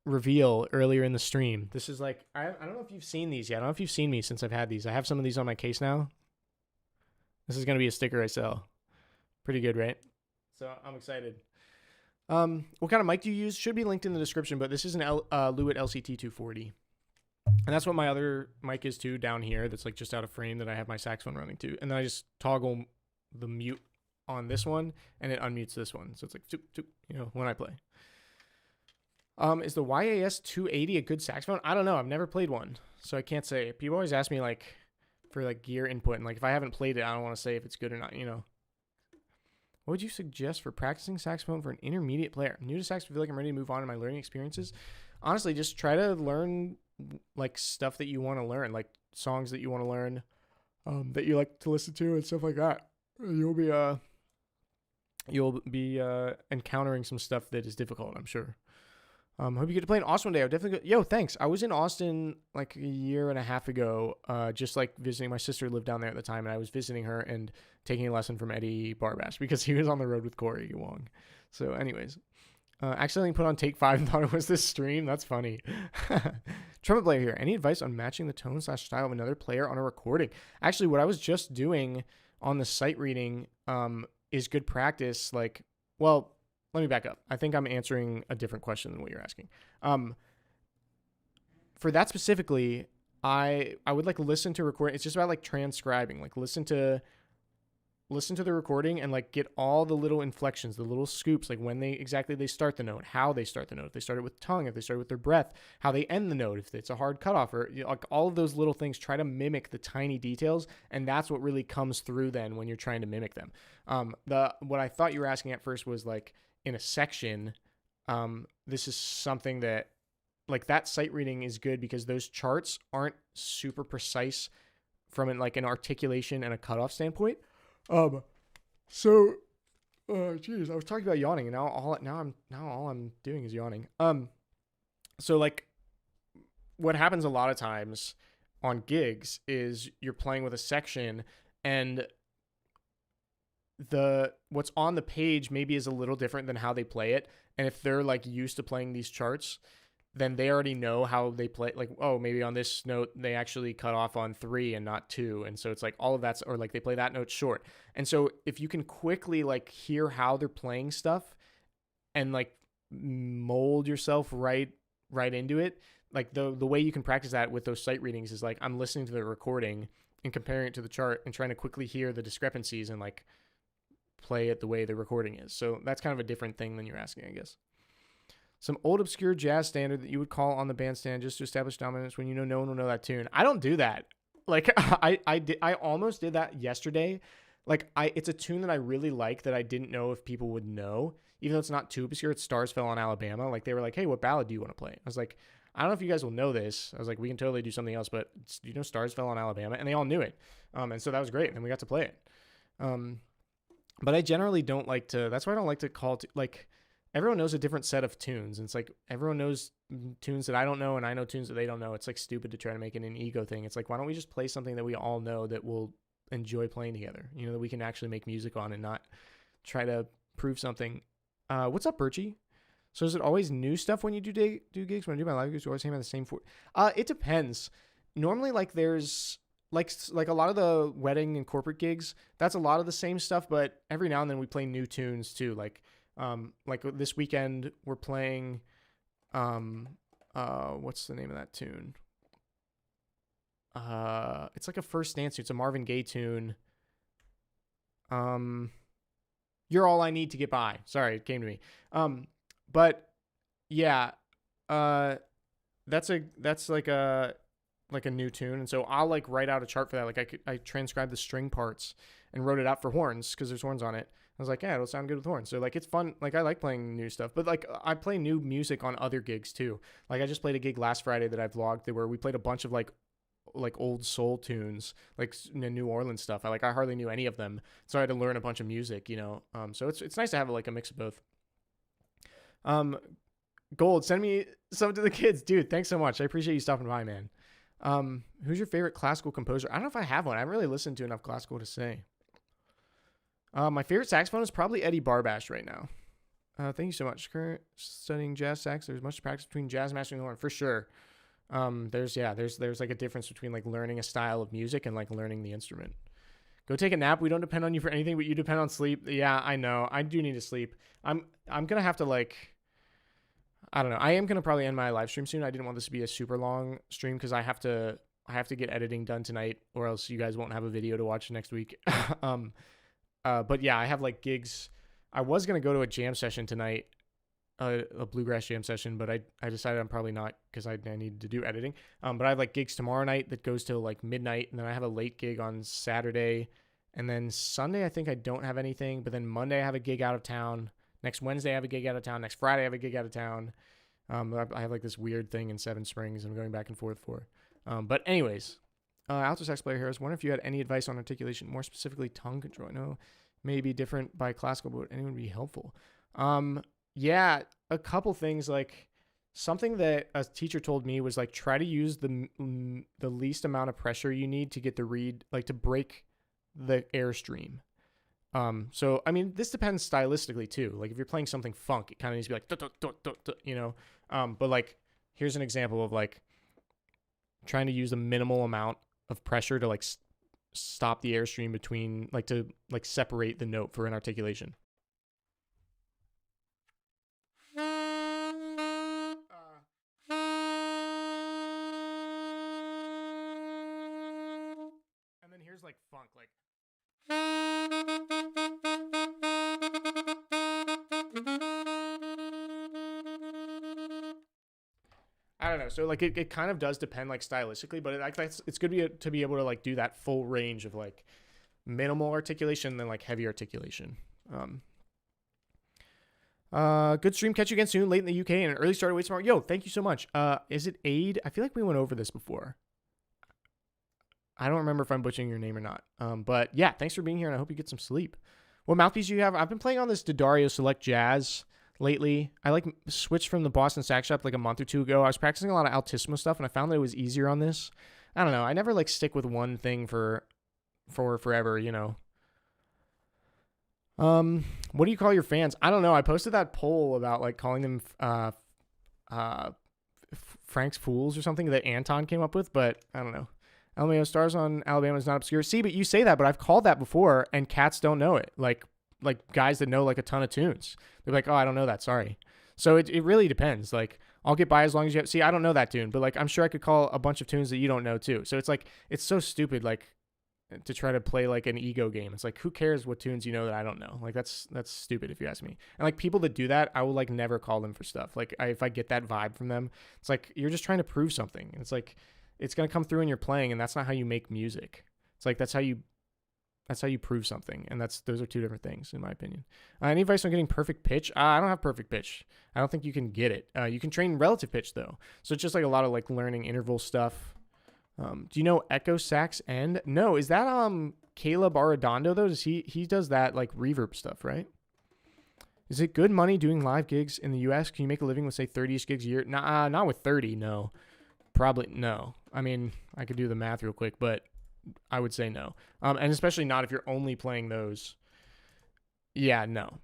[SPEAKER 1] reveal earlier in the stream. This is like, I don't know if you've seen these yet. I don't know if you've seen me since I've had these. I have some of these on my case now. This is going to be a sticker I sell. Pretty good, right? So I'm excited. What kind of mic do you use? Should be linked in the description, but this is an Lewitt LCT 240. And that's what my other mic is too, down here. That's like just out of frame that I have my saxophone running to. And then I just toggle the mute on this one and it unmutes this one. So it's like, when I play. Is the YAS 280 a good saxophone? I don't know. I've never played one, so I can't say. People always ask me like for like gear input, and like if I haven't played it, I don't want to say if it's good or not, What would you suggest for practicing saxophone for an intermediate player? I'm new to saxophone, I feel like I'm ready to move on in my learning experiences. Honestly, just try to learn like stuff that you want to learn, like songs that you want to learn, that you like to listen to and stuff like that. You'll be encountering some stuff that is difficult, I'm sure. Hope you get to play in Austin one day. I'll definitely go. Yo, thanks. I was in Austin like a year and a half ago, just like visiting. My sister lived down there at the time, and I was visiting her and taking a lesson from Eddie Barbash because he was on the road with Corey Wong. So anyways, accidentally put on take 5 and thought it was this stream. That's funny. Trumpet player here. Any advice on matching the tone / style of another player on a recording? Actually, what I was just doing on the sight reading is good practice. Like, well, let me back up. I think I'm answering a different question than what you're asking. For that specifically, I would like listen to record. It's just about like transcribing, like listen to the recording and like get all the little inflections, the little scoops, like when they start the note, how they start the note, if they start it with tongue, if they start with their breath, how they end the note, if it's a hard cutoff, or like all of those little things. Try to mimic the tiny details, and that's what really comes through then when you're trying to mimic them. What I thought you were asking at first was like in a section. This is something that like that sight reading is good because those charts aren't super precise from an articulation and a cutoff standpoint. Geez, I was talking about yawning, and now all I'm doing is yawning. So like, what happens a lot of times on gigs is you're playing with a section, and what's on the page maybe is a little different than how they play it, and if they're like used to playing these charts, then they already know how they play. Like, oh, maybe on this note, they actually cut off on 3 and not 2. And so it's like all of that's, or like they play that note short. And so if you can quickly like hear how they're playing stuff and like mold yourself right into it, like the way you can practice that with those sight readings is like, I'm listening to the recording and comparing it to the chart and trying to quickly hear the discrepancies and like play it the way the recording is. So that's kind of a different thing than you're asking, I guess. Some old obscure jazz standard that you would call on the bandstand just to establish dominance when you know no one will know that tune. I don't do that. Like I almost did that yesterday. Like it's a tune that I really like that I didn't know if people would know, even though it's not too obscure. It's Stars Fell on Alabama. Like they were like, hey, what ballad do you want to play? I was like, I don't know if you guys will know this. I was like, we can totally do something else, but Stars Fell on Alabama, and they all knew it. And so that was great, and we got to play it. But I generally don't like to. That's why I don't like to call like. Everyone knows a different set of tunes. And it's like everyone knows tunes that I don't know, and I know tunes that they don't know. It's like stupid to try to make it an ego thing. It's like, why don't we just play something that we all know that we'll enjoy playing together? That we can actually make music on and not try to prove something. What's up, Birchie? So is it always new stuff when you do gigs? When I do my live gigs, you always hang out the same four? It depends. Normally, like there's like a lot of the wedding and corporate gigs, that's a lot of the same stuff, but every now and then we play new tunes too. Like this weekend we're playing what's the name of that tune? It's like a first dance tune. It's a Marvin Gaye tune. You're All I Need to Get By. Sorry, it came to me. But yeah, that's like a new tune, and so I'll like write out a chart for that. Like I transcribed the string parts and wrote it out for horns because there's horns on it. I was like, yeah, it'll sound good with horns. So like, it's fun. Like I like playing new stuff, but like I play new music on other gigs too. Like I just played a gig last Friday that I vlogged where we played a bunch of like old soul tunes, like New Orleans stuff. I hardly knew any of them, so I had to learn a bunch of music, So it's nice to have like a mix of both. Gold, send me some to the kids, dude. Thanks so much. I appreciate you stopping by, man. Who's your favorite classical composer? I don't know if I have one. I haven't really listened to enough classical to say. My favorite saxophone is probably Eddie Barbash right now. Thank you so much. Current studying jazz sax. There's much practice between jazz and mastering the horn for sure. There's like a difference between like learning a style of music and like learning the instrument. Go take a nap. We don't depend on you for anything, but you depend on sleep. Yeah, I know. I do need to sleep. I'm gonna have to like, I don't know. I am gonna probably end my live stream soon. I didn't want this to be a super long stream because I have to get editing done tonight, or else you guys won't have a video to watch next week. But yeah, I have like gigs. I was gonna go to a jam session tonight, a bluegrass jam session, but I decided I'm probably not because I need to do editing. But I have like gigs tomorrow night that goes till like midnight, and then I have a late gig on Saturday, and then Sunday I think I don't have anything, but then Monday I have a gig out of town. Next Wednesday I have a gig out of town. Next Friday I have a gig out of town. I have like this weird thing in Seven Springs I'm going back and forth for. But anyways, alto sax player here. I was wondering if you had any advice on articulation, more specifically tongue control. I know maybe different by classical, but anyone would be helpful. Yeah, a couple things. Like something that a teacher told me was like try to use the least amount of pressure you need to get the reed, like to break the airstream. So I mean, this depends stylistically too. Like if you're playing something funk, it kind of needs to be like, you know. But like here's an example of like trying to use a minimal amount of pressure to like stop the airstream between, like to like separate the note for an articulation. And then here's like funk, like. I don't know. So like it kind of does depend like stylistically, but it's good to be able to like do that full range of like minimal articulation and then like heavy articulation. Good stream. Catch you again soon. Late in the UK and an early start away tomorrow. Yo, thank you so much. Is it Aid? I feel like we went over this before. I don't remember if I'm butchering your name or not. But yeah, thanks for being here, and I hope you get some sleep. What mouthpiece do you have? I've been playing on this D'Addario Select Jazz lately. I like switched from the Boston Sax Shop like a month or two ago. I was practicing a lot of altissimo stuff, and I found that it was easier on this. I don't know. I never like stick with one thing for forever, you know. What do you call your fans? I don't know. I posted that poll about like calling them Frank's Fools or something that Anton came up with, but I don't know. LMAO stars on Alabama is not obscure. See, but you say that, but I've called that before, and cats don't know it. Like guys that know like a ton of tunes, they're like, oh, I don't know that. Sorry. So it really depends. Like I'll get by as long as you have. See, I don't know that tune, but like I'm sure I could call a bunch of tunes that you don't know too. So it's like it's so stupid. Like to try to play like an ego game. It's like who cares what tunes you know that I don't know? Like that's stupid if you ask me. And like people that do that, I will like never call them for stuff. Like if I get that vibe from them, it's like you're just trying to prove something. It's like it's going to come through in your playing, and that's not how you make music. It's like that's how you prove something, and those are two different things in my opinion. Any advice on getting perfect pitch? I don't have perfect pitch. I don't think you can get it. You can train relative pitch though, so it's just like a lot of like learning interval stuff. Do you know Echo Sax End? No, is that Caleb Arredondo though? He does that like reverb stuff, right? Is it good money doing live gigs in the US? Can you make a living with say 30ish gigs a year? Nah, not with 30, no. Probably no. I mean, I could do the math real quick, but I would say no. And especially not if you're only playing those. Yeah, no.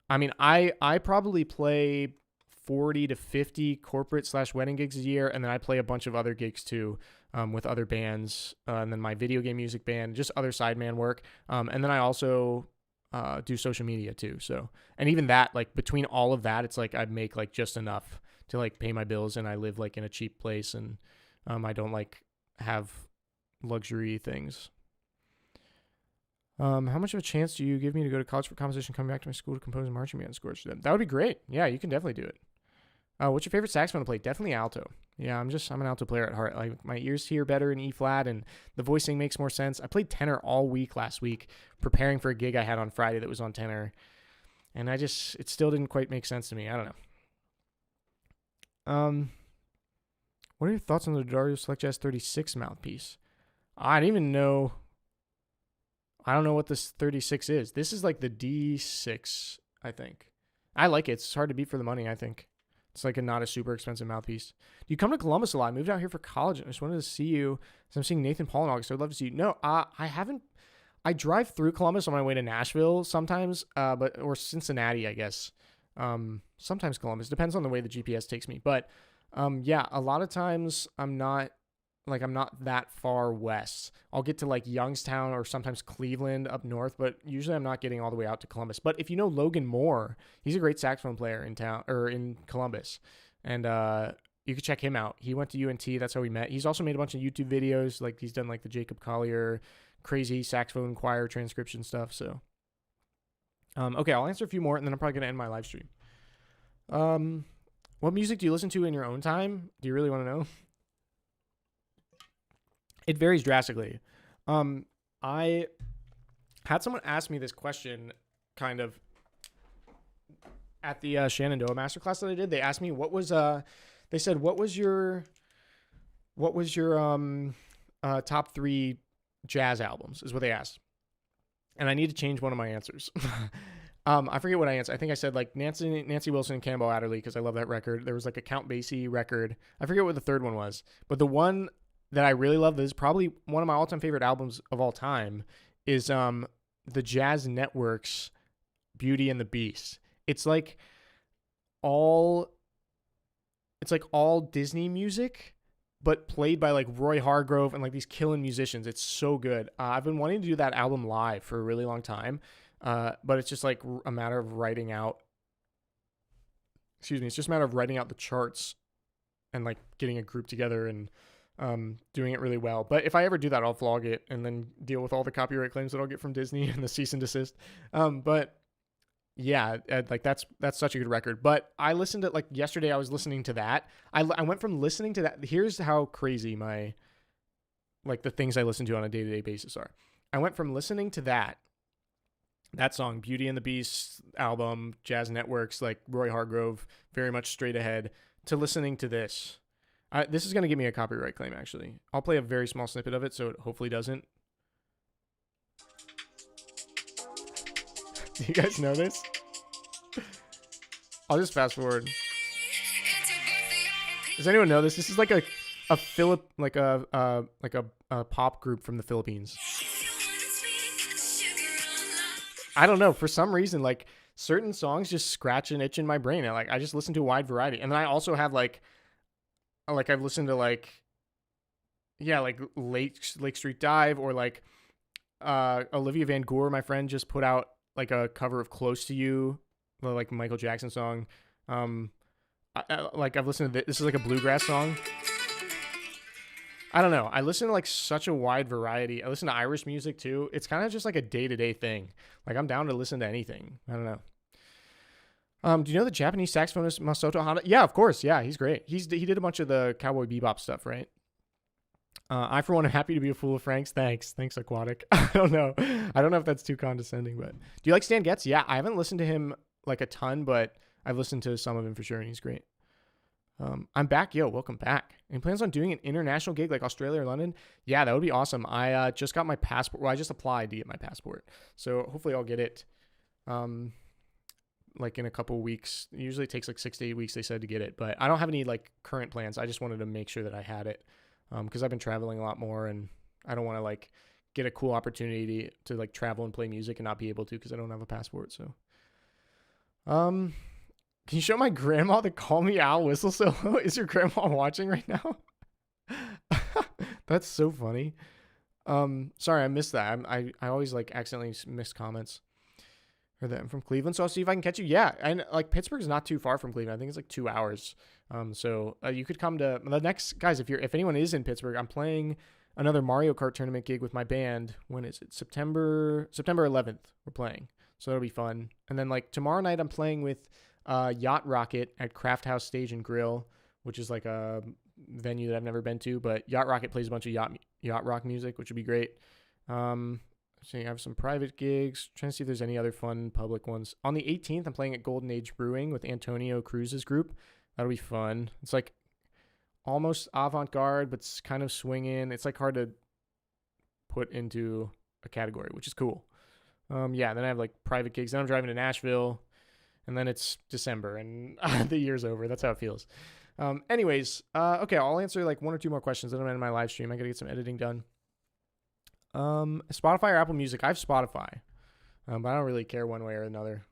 [SPEAKER 1] I mean, I probably play 40 to 50 corporate / wedding gigs a year, and then I play a bunch of other gigs too, with other bands, and then my video game music band, just other sideman work. And then I also do social media too. So, and even that, like between all of that, it's like I make like just enough to like pay my bills, and I live like in a cheap place, and I don't like have luxury things. How much of a chance do you give me to go to college for composition, coming back to my school to compose marching band scores for them? That would be great. Yeah, you can definitely do it. What's your favorite saxophone to play? Definitely alto. Yeah, I'm an alto player at heart. Like my ears hear better in E flat, and the voicing makes more sense. I played tenor all week last week, preparing for a gig I had on Friday that was on tenor, and it still didn't quite make sense to me. I don't know. What are your thoughts on the D'Addario Select Jazz 36 mouthpiece? I don't even know. I don't know what this 36 is. This is like the D6, I think. I like it. It's hard to beat for the money, I think. It's like a not a super expensive mouthpiece. Do you come to Columbus a lot? I moved out here for college. I just wanted to see you. So I'm seeing Nathan Paul in August. So I'd love to see you. No, I haven't. I drive through Columbus on my way to Nashville sometimes, or Cincinnati, I guess. Sometimes Columbus. Depends on the way the GPS takes me. But yeah, a lot of times I'm not that far west. I'll get to like Youngstown or sometimes Cleveland up north, but usually I'm not getting all the way out to Columbus. But if you know Logan Moore, he's a great saxophone player in town or in Columbus. And you could check him out. He went to UNT. That's how we met. He's also made a bunch of YouTube videos. Like he's done like the Jacob Collier crazy saxophone choir transcription stuff. So, okay, I'll answer a few more and then I'm probably going to end my live stream. What music do you listen to in your own time? Do you really want to know? It varies drastically. I had someone ask me this question kind of at the Shenandoah masterclass that I did. They asked me they said, what was your top 3 jazz albums is what they asked. And I need to change one of my answers. I forget what I answered. I think I said like Nancy Wilson and Cannonball Adderley because I love that record. There was like a Count Basie record. I forget what the third one was, but the one that I really love that is probably one of my all-time favorite albums of all time is the Jazz Network's Beauty and the Beast. It's like all Disney music, but played by like Roy Hargrove and like these killing musicians. It's so good. I've been wanting to do that album live for a really long time. But it's just like a matter of writing out, it's just a matter of writing out the charts and like getting a group together and doing it really well. But if I ever do that, I'll vlog it and then deal with all the copyright claims that I'll get from Disney and the cease and desist. But yeah, like that's such a good record. But I listened to like yesterday, I was listening to that. I went from listening to that. Here's how crazy my, like the things I listen to on a day-to-day basis are. I went from listening to that song, Beauty and the Beast album, Jazz Networks, like Roy Hargrove, very much straight ahead, to listening to this. This is going to give me a copyright claim, actually. I'll play a very small snippet of it, so it hopefully doesn't. Do you guys know this? I'll just fast forward. Does anyone know this? This is like a pop group from the Philippines. I don't know. For some reason, like certain songs just scratch an itch in my brain. And like I just listen to a wide variety. And then I also have like I've listened to like Lake Street Dive, or like Olivia Van Goor, my friend, just put out like a cover of Close to You, like Michael Jackson song. I've listened to this is like a bluegrass song. I don't know. I listen to like such a wide variety. I listen to Irish music too. It's kind of just like a day-to-day thing. Like I'm down to listen to anything. I don't know. Do you know the Japanese saxophonist Masato Hana? Yeah, of course. Yeah, he's great. He did a bunch of the Cowboy Bebop stuff, right? I, for one, am happy to be a fool of Frank's. Thanks, Aquatic. I don't know if that's too condescending, but do you like Stan Getz? Yeah, I haven't listened to him like a ton, but I've listened to some of him for sure, and he's great. I'm back. Yo, welcome back. And plans on doing an international gig like Australia or London? Yeah, that would be awesome. I just got my passport. Well, I just applied to get my passport. So hopefully I'll get it like in a couple of weeks. It usually takes like 6 to 8 weeks, they said, to get it. But I don't have any like current plans. I just wanted to make sure that I had it because I've been traveling a lot more, and I don't want to like get a cool opportunity to like travel and play music and not be able to because I don't have a passport. So can you show my grandma the Call Me Al whistle solo? Is your grandma watching right now? That's so funny. Sorry, I missed that. I always like accidentally miss comments. Or that I'm from Cleveland, so I'll see if I can catch you. Yeah, and like Pittsburgh's not too far from Cleveland. I think it's like 2 hours. So you could come to the next, guys. If anyone is in Pittsburgh, I'm playing another Mario Kart tournament gig with my band. When is it? September 11th. We're playing, so that'll be fun. And then like tomorrow night, I'm playing with Yacht Rocket at Craft House Stage and Grill, which is like a venue that I've never been to, but Yacht Rocket plays a bunch of yacht rock music, which would be great. So I have some private gigs. Trying to see if there's any other fun public ones. On the 18th, I'm playing at Golden Age Brewing with Antonio Cruz's group. That'll be fun. It's like almost avant-garde, but it's kind of swinging. It's like hard to put into a category, which is cool. Yeah, then I have like private gigs. Then I'm driving to Nashville, and then it's December, and the year's over. That's how it feels. Anyways, okay, I'll answer like 1 or 2 more questions. Then I'm in my live stream. I got to get some editing done. Spotify or Apple Music? I have Spotify, but I don't really care one way or another.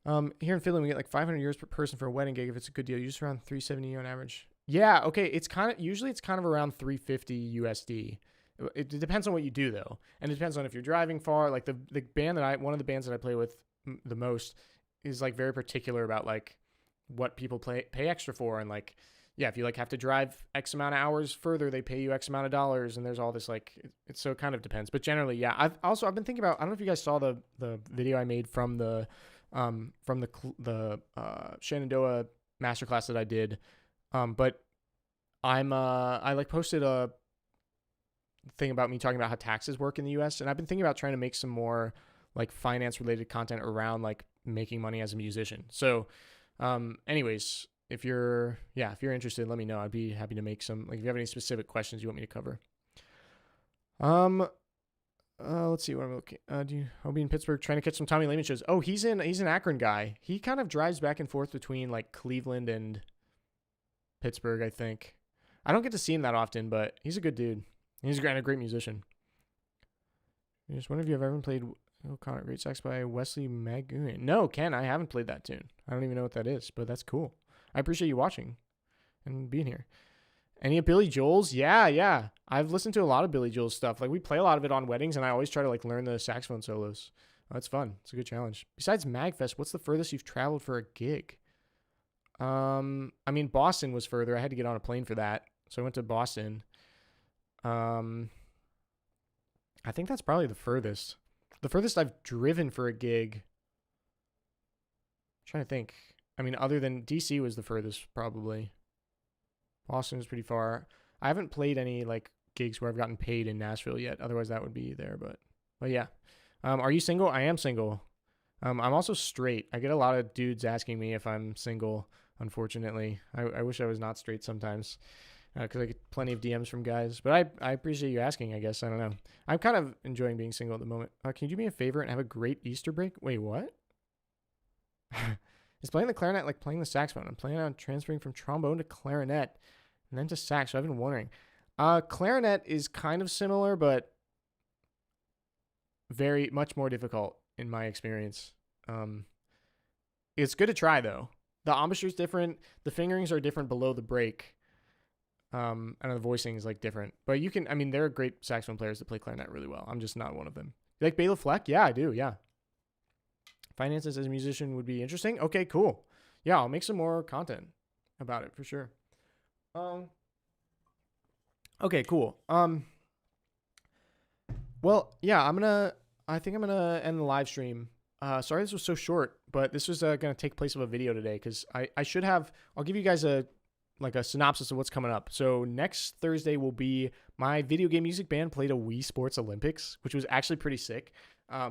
[SPEAKER 1] Here in Finland, we get like 500 euros per person for a wedding gig if it's a good deal. Usually around 370 on average. Yeah, okay. It's usually kind of around 350 USD. It depends on what you do though, and it depends on if you're driving far. Like the band one of the bands that I play with the most is like very particular about like what people pay extra for, and like yeah, if you like have to drive X amount of hours further, they pay you X amount of dollars, and there's all this like so it kind of depends. But generally, yeah. I've been thinking about, I don't know if you guys saw the video I made from the Shenandoah masterclass that I did, but I like posted a thing about me talking about how taxes work in the US, and I've been thinking about trying to make some more like finance related content around like making money as a musician. So anyways, if you're interested, let me know. I'd be happy to make some, like, if you have any specific questions you want me to cover. Let's see what I'm looking. I'll be in Pittsburgh trying to catch some Tommy Lehman shows. Oh, he's an Akron guy. He kind of drives back and forth between like Cleveland and Pittsburgh, I think. I don't get to see him that often, but he's a good dude. He's a great musician. I just wonder if you have ever played O'Connor, Great Sax by Wesley Magooan. No, Ken, I haven't played that tune. I don't even know what that is, but that's cool. I appreciate you watching and being here. Any of Billy Joel's? Yeah. I've listened to a lot of Billy Joel's stuff. Like, we play a lot of it on weddings, and I always try to like learn the saxophone solos. Oh, it's fun. It's a good challenge. Besides MagFest, what's the furthest you've traveled for a gig? I mean, Boston was further. I had to get on a plane for that, so I went to Boston. I think that's probably the furthest. The furthest I've driven for a gig. I'm trying to think. I mean, other than DC was the furthest, probably. Boston was pretty far. I haven't played any like gigs where I've gotten paid in Nashville yet. Otherwise, that would be there. But yeah. Are you single? I am single. I'm also straight. I get a lot of dudes asking me if I'm single. Unfortunately, I wish I was not straight sometimes, because I get plenty of DMs from guys. But I appreciate you asking, I guess. I don't know. I'm kind of enjoying being single at the moment. Can you do me a favor and have a great Easter break? Wait, what? Is playing the clarinet like playing the saxophone? I'm planning on transferring from trombone to clarinet and then to sax. So I've been wondering. Clarinet is kind of similar, but very much more difficult in my experience. It's good to try though. The embouchure is different. The fingerings are different below the break. And the voicing is like different. But you can, I mean, there are great saxophone players that play clarinet really well. I'm just not one of them. You like Bela Fleck? Yeah, I do. Yeah. Finances as a musician would be interesting. Okay, cool. Yeah, I'll make some more content about it for sure. Okay, cool. Well, yeah, I think I'm gonna end the live stream. Sorry this was so short, but this was gonna take place of a video today, because I'll give you guys a synopsis of what's coming up. So next Thursday will be my video game music band played a Wii Sports Olympics, which was actually pretty sick.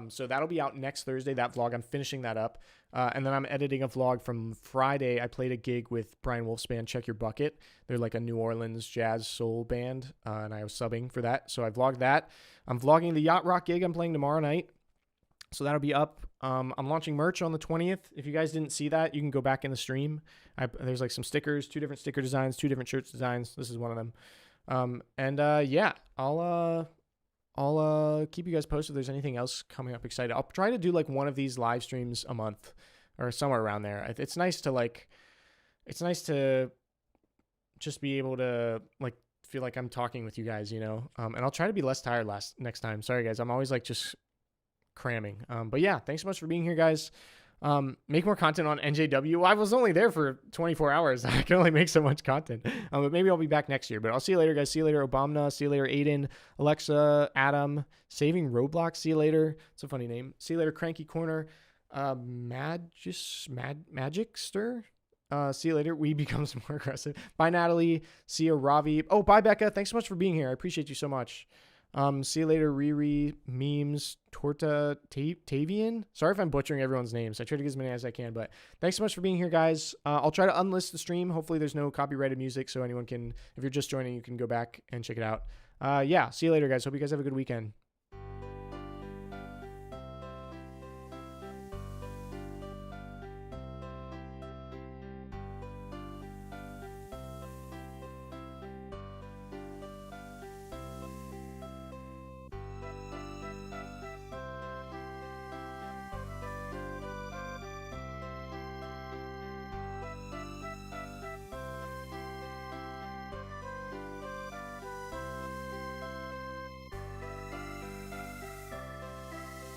[SPEAKER 1] So that'll be out next Thursday, that vlog. I'm finishing that up. And then I'm editing a vlog from Friday. I played a gig with Brian Wolf's band, Check Your Bucket. They're like a New Orleans jazz soul band, and I was subbing for that. So I vlogged that. I'm vlogging the Yacht Rock gig I'm playing tomorrow night. So that'll be up. I'm launching merch on the 20th. If you guys didn't see that, you can go back in the stream. There's like some stickers, 2 different sticker designs, 2 different shirts designs. This is one of them. Yeah, I'll keep you guys posted if there's anything else coming up excited. I'll try to do like one of these live streams a month or somewhere around there. It's nice to just be able to like feel like I'm talking with you guys, you know? And I'll try to be less tired next time. Sorry guys. I'm always like just cramming. But yeah, thanks so much for being here, guys. Make more content on NJW. I was only there for 24 hours. I can only make so much content. But maybe I'll be back next year. But I'll see you later, guys. See you later, Obama. See you later, Aiden, Alexa, Adam, Saving Roblox. See you later. It's a funny name. See you later, Cranky Corner, Magicster. See you later. We become some more aggressive. Bye, Natalie. See you, Ravi. Oh, bye, Becca. Thanks so much for being here. I appreciate you so much. See you later, Riri, Memes, Torta, Tavian. Sorry if I'm butchering everyone's names. I try to get as many as I can, but thanks so much for being here, guys. I'll try to unlist the stream. Hopefully there's no copyrighted music, so anyone can, if you're just joining, you can go back and check it out. Yeah, see you later, guys. Hope you guys have a good weekend.